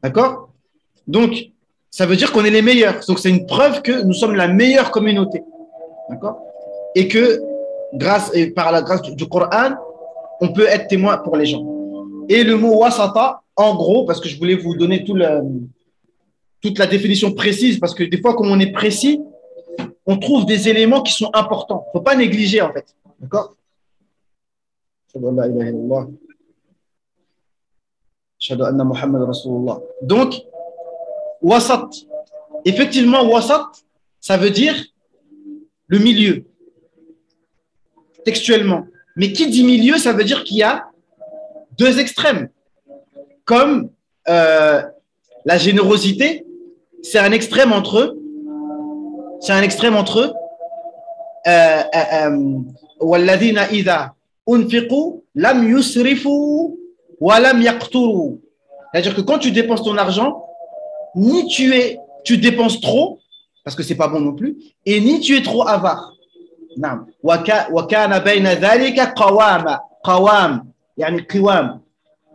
D'accord? Donc, ça veut dire qu'on est les meilleurs. Donc, c'est une preuve que nous sommes la meilleure communauté. D'accord? Et que, par la grâce du Coran, on peut être témoin pour les gens. Et le mot wasata, en gros, parce que je voulais vous donner toute la définition précise, parce que des fois, comme on est précis, on trouve des éléments qui sont importants. Il ne faut pas négliger, en fait. D'accord? Donc, wasat. Effectivement, wasat, ça veut dire le milieu, textuellement. Mais qui dit milieu, ça veut dire qu'il y a deux extrêmes. Comme la générosité, c'est un extrême entre والذين إذا أنفقوا لم يسرفوا ولم يقتروا. C'est-à-dire que quand tu dépenses ton argent, ni tu dépenses trop, parce que c'est pas bon non plus, et ni tu es trop avare. وكان بين ذلك قوام يعني قوام.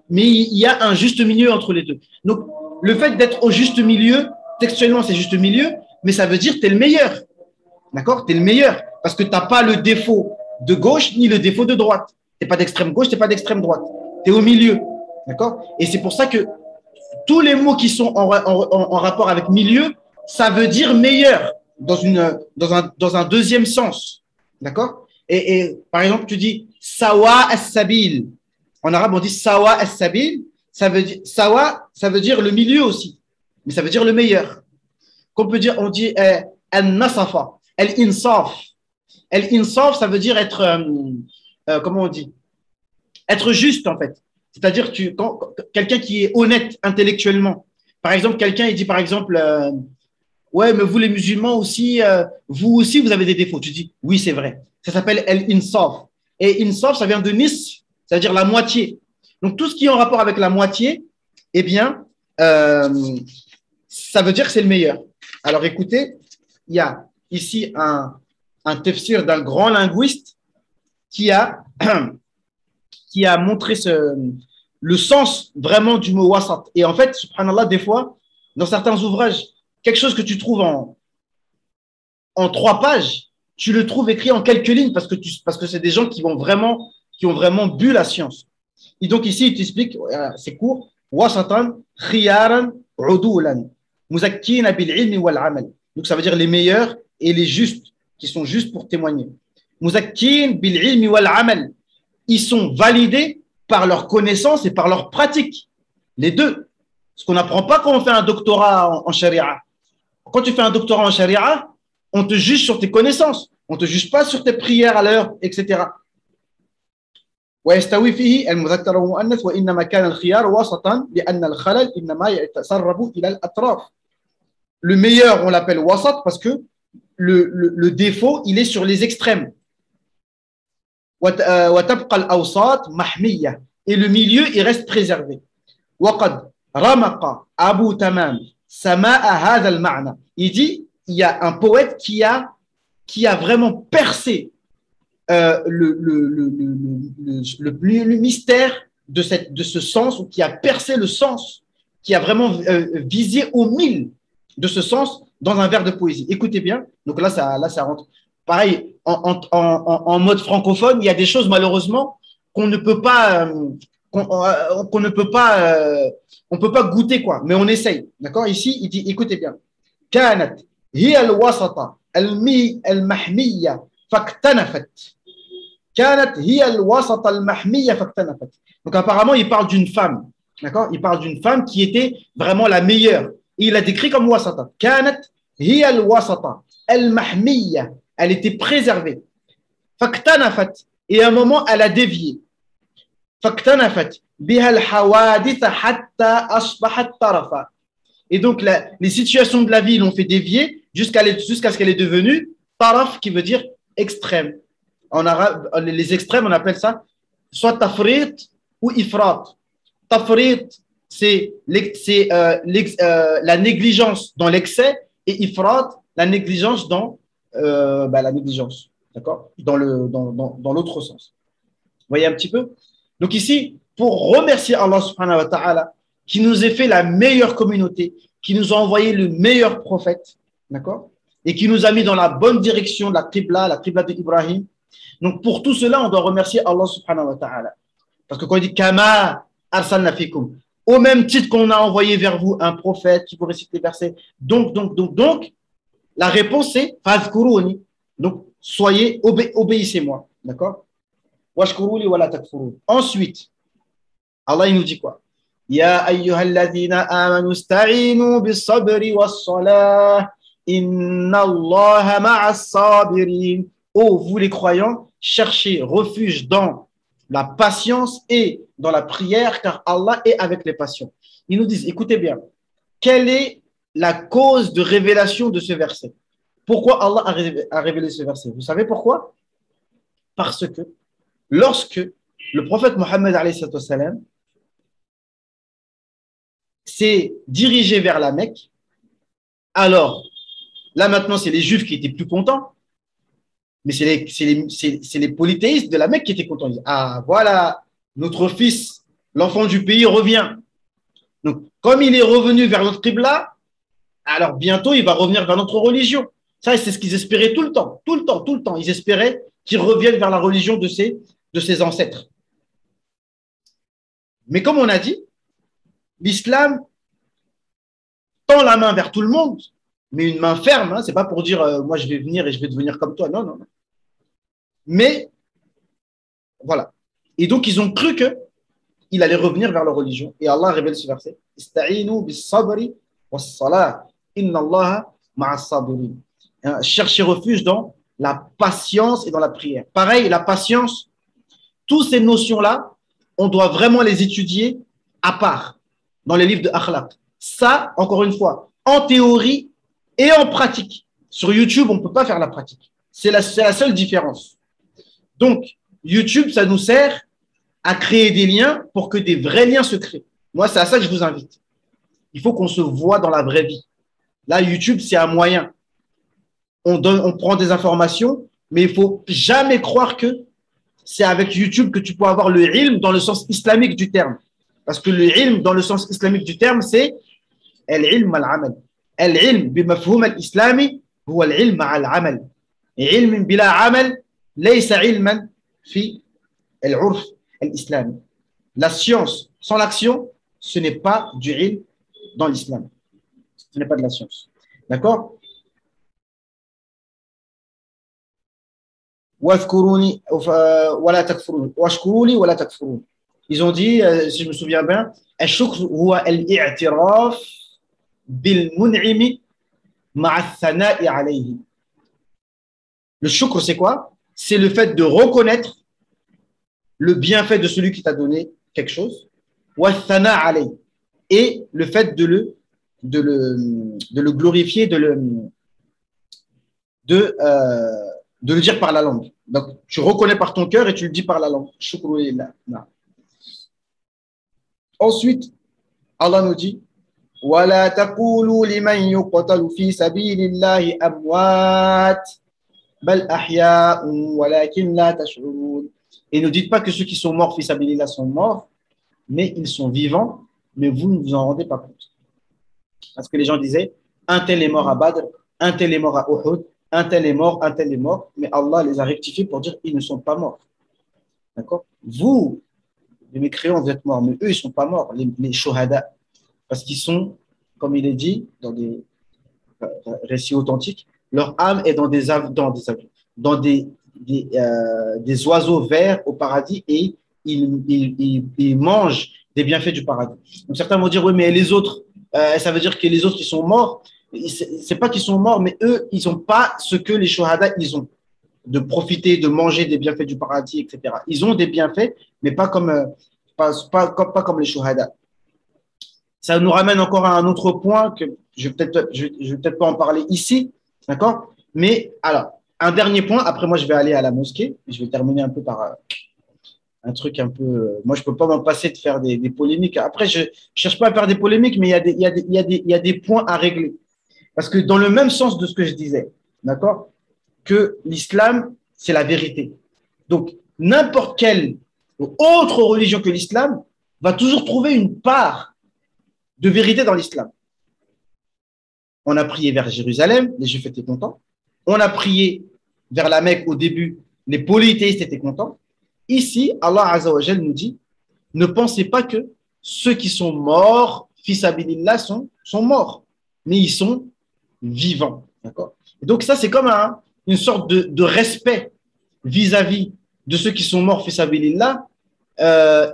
Mais il y a un juste milieu entre les deux. Donc, le fait d'être au juste milieu, textuellement, c'est juste milieu, mais ça veut dire que tu es le meilleur. D'accord? Tu es le meilleur. Parce que tu n'as pas le défaut de gauche ni le défaut de droite. Tu n'es pas d'extrême gauche, tu n'es pas d'extrême droite. Tu es au milieu. D'accord? Et c'est pour ça que tous les mots qui sont en rapport avec milieu, ça veut dire meilleur dans un deuxième sens. D'accord? Et par exemple, tu dis sawa as-sabil. En arabe, on dit sawa as-sabil. Ça veut dire sawa, ça veut dire le milieu aussi. Mais ça veut dire le meilleur. Qu'on peut dire, on dit al-nasafa, al-insaf. Al-insaf, ça veut dire être, comment on dit? Être juste, en fait. C'est-à-dire quelqu'un qui est honnête intellectuellement. Par exemple, quelqu'un, il dit par exemple, ouais, mais vous les musulmans aussi, vous aussi, vous avez des défauts. Tu dis, oui, c'est vrai. Ça s'appelle El-Insaf. Et Insaf, ça vient de Nis, c'est-à-dire la moitié. Donc, tout ce qui est en rapport avec la moitié, eh bien, ça veut dire que c'est le meilleur. Alors, écoutez, il y a ici un tafsir d'un grand linguiste qui a montré le sens vraiment du mot wasat. Et en fait, subhanallah, des fois, dans certains ouvrages, quelque chose que tu trouves en 3 pages, tu le trouves écrit en quelques lignes parce que c'est des gens qui ont vraiment bu la science. Et donc ici, il t'explique, c'est court, wasatan, khiyaran, udulan, muzakkina bil ilmi wal amal. Donc ça veut dire les meilleurs et les justes, qui sont justes pour témoigner. Muzakkin bil ilmi wal amal. Ils sont validés par leur connaissance et par leur pratique. Les deux. Ce qu'on n'apprend pas quand on fait un doctorat en charia. Quand tu fais un doctorat en charia, on te juge sur tes connaissances. On ne te juge pas sur tes prières à l'heure, etc. ويستوي فيه المذكر والمؤنث وإنما كان الخيار وسطا لأن الخلل إنما يتسرب إلى الأطراف. Le meilleur, on l'appelle wasat parce que le défaut, il est sur les extrêmes. وتبقى الأوساط محمية. Et le milieu, il reste préservé. وقد رمق أبو تمام سماء هذا المعنى. Il dit, il y a un poète qui a vraiment percé le mystère de ce sens, ou qui a percé le sens, qui a vraiment visé au mille de ce sens dans un vers de poésie. Écoutez bien, donc là ça rentre. Pareil, en mode francophone, il y a des choses malheureusement qu'on ne peut pas, on peut pas goûter, quoi, mais on essaye. D'accord? Ici, il dit, écoutez bien. كانت هي الوسط المحمية فاكتنفت. كانت هي الوسط المحمية فاكتنفت. Donc apparemment, il parle d'une femme. D'accord? Il parle d'une femme qui était vraiment la meilleure. Et il l'a décrit comme wasata. كانت هي الوسط المحمية. Elle était préservée. فاكتنفت. Et à un moment, elle a dévié. فاكتنفت بها الحوادث حتى أصبحت طرفا. Et donc, les situations de la vie l'ont fait dévier jusqu'à ce qu'elle est devenue taraf, qui veut dire extrême. En arabe, les extrêmes, on appelle ça soit tafrit ou ifrat. Tafrit, c'est la négligence dans l'excès, et ifrat, la négligence dans la négligence. D'accord? Dans l'autre sens. Vous voyez un petit peu? Donc ici, pour remercier Allah subhanahu wa ta'ala, qui nous ait fait la meilleure communauté, qui nous a envoyé le meilleur prophète, d'accord, et qui nous a mis dans la bonne direction de la qibla d'Ibrahim. Donc pour tout cela, on doit remercier Allah subhanahu wa ta'ala. Parce que quand il dit Kama arsalna fikum, au même titre qu'on a envoyé vers vous un prophète qui vous récite les versets. Donc, la réponse c'est fazkuruni. Donc soyez, obéissez-moi, d'accord. Washkuruli wa la takfurun. Ensuite, Allah il nous dit quoi? Ya ayyuhalladhina amanu ista'inu bis-sabri was-salah inna Allaha ma'as sabirin. Oh, vous les croyants, cherchez refuge dans la patience et dans la prière, car Allah est avec les patients. Ils nous disent, écoutez bien, quelle est la cause de révélation de ce verset? Pourquoi Allah a révélé ce verset? Vous savez pourquoi? Parce que lorsque le prophète Mohammed s'est dirigé vers la Mecque, alors là maintenant c'est les Juifs qui étaient plus contents, mais c'est les polythéistes de la Mecque qui étaient contents. Ils disent, ah voilà, notre fils, l'enfant du pays revient. Donc comme il est revenu vers notre qibla, alors bientôt il va revenir vers notre religion. Ça, c'est ce qu'ils espéraient tout le temps. Ils espéraient qu'il revienne vers la religion de ses ancêtres. Mais comme on a dit, l'islam tend la main vers tout le monde, mais une main ferme, hein, c'est pas pour dire moi je vais venir et je vais devenir comme toi, non. Mais voilà. Et donc ils ont cru qu'il allait revenir vers leur religion. Et Allah révèle ce verset. Ista'inu bis-sabri was-salah, inna Allaha ma'as sabirin. Cherchez refuge dans la patience et dans la prière. Pareil, la patience, toutes ces notions-là, on doit vraiment les étudier à part, dans les livres de Akhlaq. Ça, encore une fois, en théorie et en pratique. Sur YouTube, on ne peut pas faire la pratique. C'est la seule différence. Donc, YouTube, ça nous sert à créer des liens pour que des vrais liens se créent. Moi, c'est à ça que je vous invite. Il faut qu'on se voit dans la vraie vie. Là, YouTube, c'est un moyen. On prend des informations, mais il ne faut jamais croire que c'est avec YouTube que tu peux avoir le ilm dans le sens islamique du terme. Parce que le ilm dans le sens islamique du terme, c'est al-ilm al-amal. Al-ilm bimafhoum al-islami huwa al-ilm al-amal. Ilm bila amal laysa ilman fi al-urf al-islami. La science sans l'action, ce n'est pas du ilm dans l'islam. Ce n'est pas de la science. D'accord? Ils ont dit, si je me souviens bien, le shukr, c'est quoi? C'est le fait de reconnaître le bienfait de celui qui t'a donné quelque chose, et le fait de le glorifier, de le dire par la langue. Donc, tu reconnais par ton cœur et tu le dis par la langue. Ensuite, Allah nous dit وَلَا تَقُولُوا لِمَنْ يُقْتَلُ فِي سَبِيلِ اللَّهِ أَمْوَاتٌ بَلْ أَحْيَاءٌ وَلَكِنْ لَا تَشْعُرُونَ. Et ne dites pas que ceux qui sont morts fi sabilillah sont morts, mais ils sont vivants, mais vous ne vous en rendez pas compte. Parce que les gens disaient, un tel est mort à Badr, un tel est mort à Uhud, un tel est mort, un tel est mort, mais Allah les a rectifiés pour dire qu'ils ne sont pas morts. D'accord? Vous, les mécréants, vous êtes morts, mais eux, ils ne sont pas morts, les shuhada, parce qu'ils sont, comme il est dit dans des récits authentiques, leur âme est dans des oiseaux verts au paradis et ils mangent des bienfaits du paradis. Donc certains vont dire, oui, mais les autres, ça veut dire que les autres qui sont morts, c'est pas qu'ils sont morts, mais eux, ils n'ont pas ce que les shuhada, ils ont, de profiter, de manger des bienfaits du paradis, etc. Ils ont des bienfaits, mais pas comme les shuhada. Ça nous ramène encore à un autre point que je vais peut-être pas en parler ici, d'accord? Mais alors, un dernier point, après moi je vais aller à la mosquée, je vais terminer un peu par un truc un peu… moi je peux pas m'en passer de faire des polémiques. Après, je cherche pas à faire des polémiques, mais il y a des points à régler. Parce que dans le même sens de ce que je disais, d'accord, que l'islam, c'est la vérité. Donc, n'importe quelle autre religion que l'islam va toujours trouver une part de vérité dans l'islam. On a prié vers Jérusalem, les Juifs étaient contents. On a prié vers la Mecque au début, les polythéistes étaient contents. Ici, Allah Azza wa Jal nous dit, ne pensez pas que ceux qui sont morts, fils abilillah, sont morts, mais ils sont vivants. D'accord? Et donc ça, c'est comme une sorte de respect vis-à-vis de ceux qui sont morts, fils abilillah,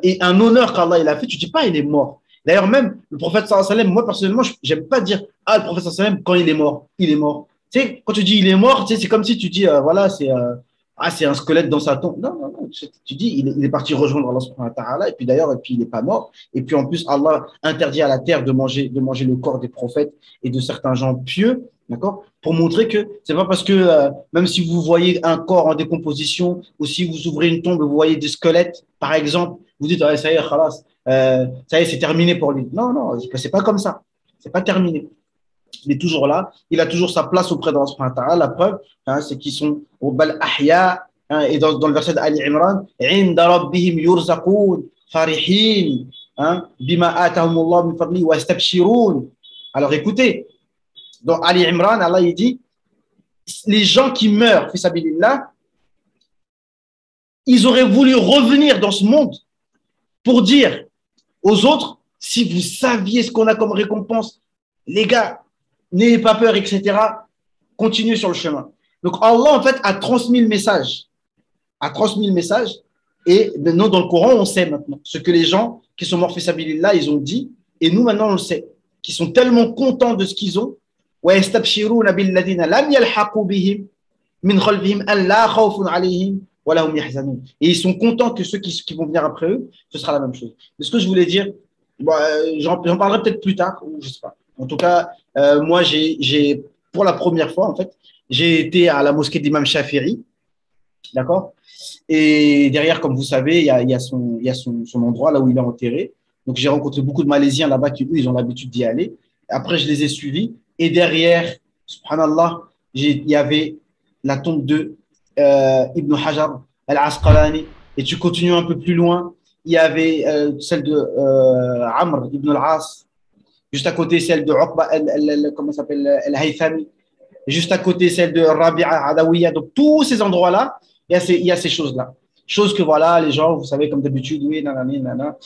et un honneur qu'Allah il a fait. Tu ne dis pas il est mort. D'ailleurs, même le prophète sallallahu alayhi wa sallam, moi personnellement, je n'aime pas dire le prophète sallallahu alayhi wa sallam, quand il est mort, il est mort. Tu sais, quand tu dis il est mort, tu sais, c'est comme si tu dis voilà, c'est un squelette dans sa tombe. Non. Tu dis il est parti rejoindre Allah subhanahu wa ta'ala, et puis d'ailleurs, il n'est pas mort. Et puis en plus, Allah interdit à la terre de manger le corps des prophètes et de certains gens pieux, d'accord, pour montrer que c'est pas parce que même si vous voyez un corps en décomposition, ou si vous ouvrez une tombe et vous voyez des squelettes, par exemple, vous dites ah, ça y est, khalas, ça y est, c'est terminé pour lui. Non, c'est pas comme ça. C'est pas terminé. Il est toujours là. Il a toujours sa place auprès d'Allah subhanahu wa ta'ala. La preuve, c'est qu'ils sont au bal ahya, et dans le verset d'Ali Imran, inda rabbihim yurzaqoun farihin bima atahumullah min fadli wa istabshirun. Alors écoutez, dans Ali Imran, Allah il dit les gens qui meurent, fi sabilillah, ils auraient voulu revenir dans ce monde pour dire aux autres, si vous saviez ce qu'on a comme récompense, les gars, n'ayez pas peur, etc. Continuez sur le chemin. Donc Allah, en fait, a transmis le message. Et maintenant, dans le Coran, on sait maintenant ce que les gens qui sont morts fi sabilillah, ils ont dit. Et nous, maintenant, on le sait. Qui sont tellement contents de ce qu'ils ont. Et ils sont contents que ceux qui vont venir après eux, ce sera la même chose. Mais ce que je voulais dire, j'en parlerai peut-être plus tard, ou je sais pas. En tout cas, moi, pour la première fois, en fait, j'ai été à la mosquée d'Imam Shafiri. D'accord? Et derrière, comme vous savez, il y a son endroit là où il est enterré. Donc, j'ai rencontré beaucoup de Malaisiens là-bas qui, eux, ils ont l'habitude d'y aller. Après, je les ai suivis. Et derrière, subhanallah, il y avait la tombe de Ibn Hajar al-Asqalani. Et tu continues un peu plus loin, il y avait celle de Amr ibn al-As. Juste à côté, celle de Uqba, comment s'appelle, al-Haythami. Juste à côté, celle de Rabi'a Adawiya. Donc, tous ces endroits-là, il y a ces choses-là. Choses que, voilà, les gens, vous savez, comme d'habitude, oui, nanani, nanana.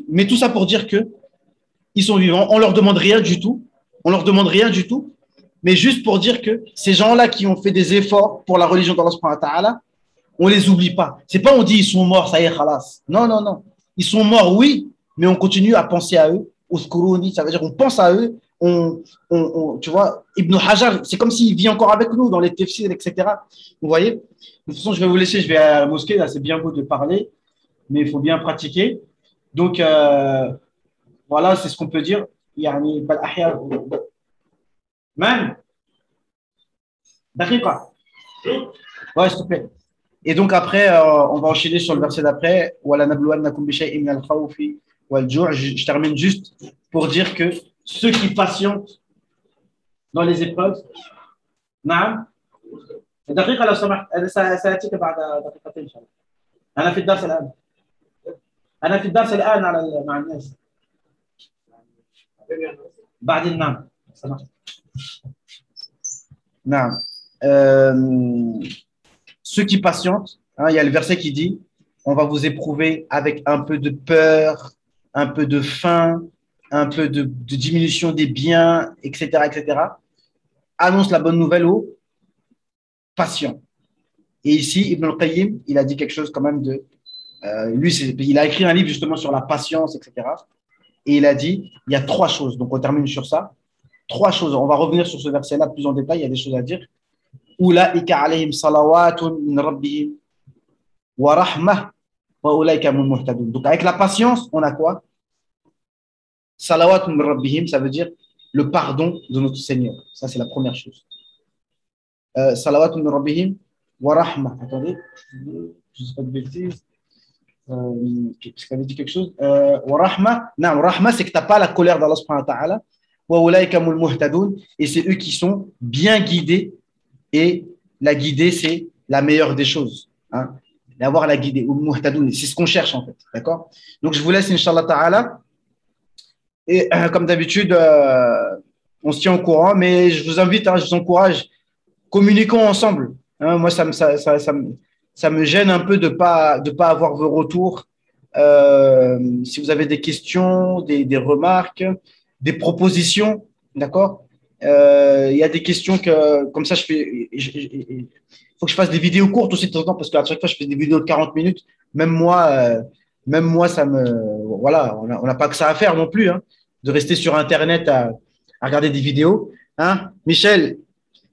Mais tout ça pour dire que ils sont vivants. On leur demande rien du tout. On leur demande rien du tout. Mais juste pour dire que ces gens-là qui ont fait des efforts pour la religion d'Allah subhanahu wa ta'ala, on les oublie pas. C'est pas on dit ils sont morts, ça y est, khalas. Non, non, non. Ils sont morts, oui, mais on continue à penser à eux. Uskuruni, ça veut dire qu'on pense à eux. Tu vois, Ibn Hajar, c'est comme s'il vit encore avec nous dans les tafsirs, etc. Vous voyez? De toute façon, je vais vous laisser, je vais à la mosquée. Là, c'est bien beau de parler, mais il faut bien pratiquer. Donc, voilà, c'est ce qu'on peut dire. يعني بالأحياء Man, دقيقة. Ouais, s'il te plaît. Et donc après, on va enchaîner sur le verset d'après. وَلَنَبْلُوَنَّكُمْ بِشَيْءٍ مِنَ الْخَوْفِ وَالْجُوعِ. Je termine juste pour dire que ceux qui patientent dans les épreuves, نعم دقيقة لو سمحت، أنا سأتيك بعد دقيقتين إن شاء الله. أنا في الدرس الآن. أنا في الدرس الآن مع الناس. بعد النعم سمحت. نعم. Ceux qui patientent, hein, il y a le verset qui dit on va vous éprouver avec un peu de peur, un peu de faim, un peu de diminution des biens, etc., etc. Annonce la bonne nouvelle aux patients. Et ici, Ibn al-Qayyim, il a dit quelque chose quand même de. Lui, il a écrit un livre justement sur la patience, etc. Et il a dit il y a trois choses. Donc, on termine sur ça. Trois choses. On va revenir sur ce verset-là plus en détail. Il y a des choses à dire. أولئك عليهم صلوات من ربهم ورحمة وأولئك هم المهتدون. Donc avec la patience, on a quoi? Salawat min rabbihim, ça veut dire le pardon de notre Seigneur. Ça c'est la première chose. Salawat min rabbihim wa rahma. Attendez, je ne sais pas de bêtises. Est-ce qu'il avait dit quelque chose? Wa rahma. Non, rahma c'est que tu n'as pas la colère d'Allah subhanahu wa ta'ala. Wa ulaika hum muhtadun. Et c'est eux qui sont bien guidés. Et la guider, c'est la meilleure des choses. Hein. D'avoir la guider. C'est ce qu'on cherche, en fait. D'accord? Donc, je vous laisse, Inch'Allah Ta'ala. Et comme d'habitude, on se tient au courant. Mais je vous invite, hein, je vous encourage, communiquons ensemble. Hein. Moi, ça me gêne un peu de pas avoir vos retours. Si vous avez des questions, des remarques, des propositions, d'accord? Il y a des questions que, comme ça, il faut que je fasse des vidéos courtes aussi de temps en temps parce qu'à chaque fois, je fais des vidéos de 40 minutes. Même moi, ça me. Voilà, on n'a pas que ça à faire non plus, hein, de rester sur Internet à regarder des vidéos. Hein. Michel,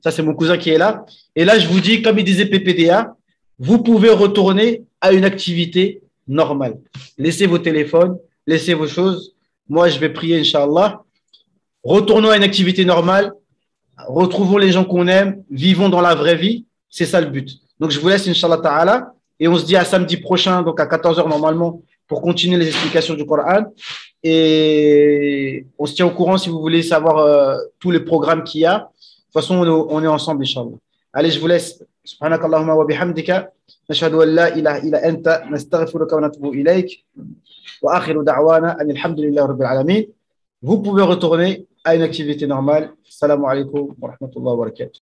ça, c'est mon cousin qui est là. Et là, je vous dis, comme il disait PPDA, vous pouvez retourner à une activité normale. Laissez vos téléphones, laissez vos choses. Moi, je vais prier, Inch'Allah. Retournons à une activité normale, retrouvons les gens qu'on aime, vivons dans la vraie vie, c'est ça le but. Donc je vous laisse, Inch'Allah Ta'ala, et on se dit à samedi prochain, donc à 14h normalement, pour continuer les explications du Coran. Et on se tient au courant si vous voulez savoir tous les programmes qu'il y a. De toute façon, on est ensemble, Inch'Allah. Allez, je vous laisse. سبحانك اللهم وبحمدك نشهد أن لا إله إلا أنت نستغفرك ونتوب إليك وآخر دعوانا أن الحمد لله رب العالمين. Vous pouvez retourner à une activité normale. Salam alaikum wa rahmatullahi wa barakatuh.